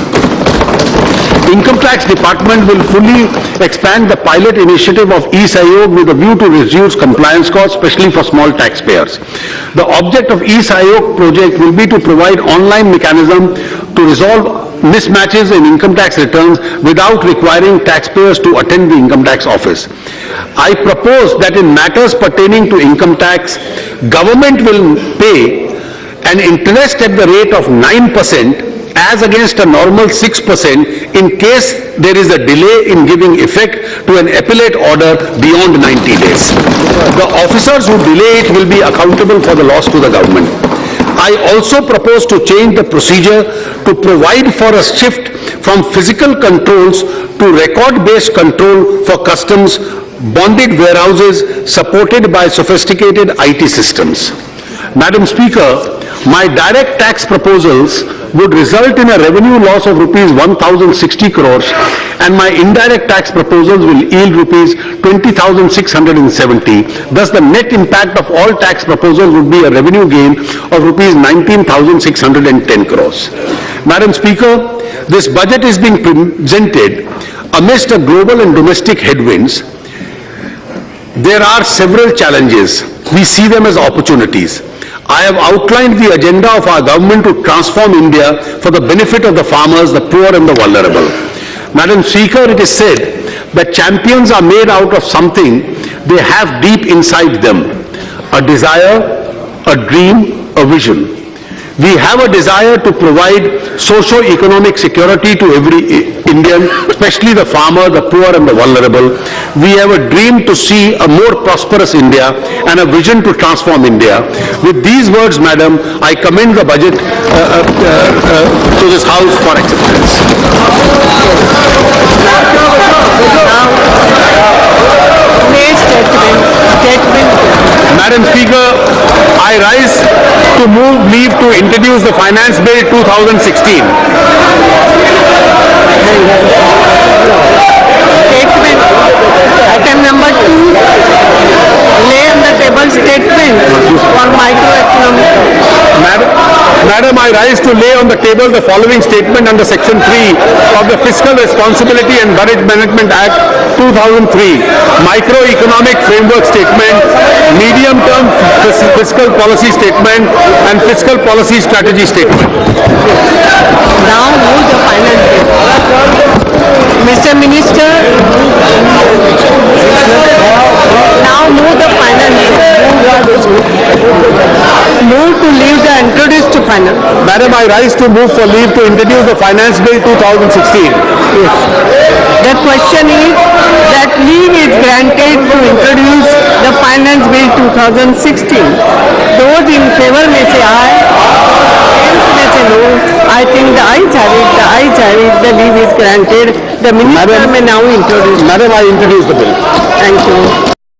Income Tax Department will fully expand the pilot initiative of e-Sahyog with a view to reduce compliance costs, especially for small taxpayers. The object of e-Sahyog project will be to provide online mechanism to resolve mismatches in income tax returns without requiring taxpayers to attend the income tax office. I propose that in matters pertaining to income tax, government will pay an interest at the rate of 9% as against a normal 6% in case there is a delay in giving effect to an appellate order beyond 90 days. The officers who delay it will be accountable for the loss to the government. I also propose to change the procedure to provide for a shift from physical controls to record-based control for customs bonded warehouses supported by sophisticated IT systems. Madam Speaker, my direct tax proposals would result in a revenue loss of rupees 1,060 crores and my indirect tax proposals will yield rupees 20,670. Thus, the net impact of all tax proposals would be a revenue gain of rupees 19,610 crores. Madam Speaker, this budget is being presented amidst a global and domestic headwinds. There are several challenges. We see them as opportunities. I have outlined the agenda of our government to transform India for the benefit of the farmers, the poor and the vulnerable. Madam Speaker, it is said that champions are made out of something they have deep inside them, a desire, a dream, a vision. We have a desire to provide socio-economic security to every Indian, especially the farmer, the poor and the vulnerable. We have a dream to see a more prosperous India and a vision to transform India. With these words, Madam, I commend the budget to this House for acceptance. Madam Speaker, I rise to move leave to introduce the Finance Bill 2016. Statement. Item number 2. Lay on the table statement for microeconomic. Madam, I rise to lay on the table the following statement under Section 3 of the Fiscal Responsibility and Budget Management Act 2003, Microeconomic Framework Statement, Medium-Term Fiscal Policy Statement, and Fiscal Policy Strategy Statement. Now move the final bill. Mr. Minister, now move the final bill. Move to leave the introduced to final. Madam, I rise to move for leave to introduce the Finance Bill 2016. The question is that leave is granted to introduce the Finance Bill 2016. Those in favor may say aye, against may say no. I think the ayes have it, the ayes have it, the leave is granted. The minister may now introduce. Madam, I introduce the bill. Thank you.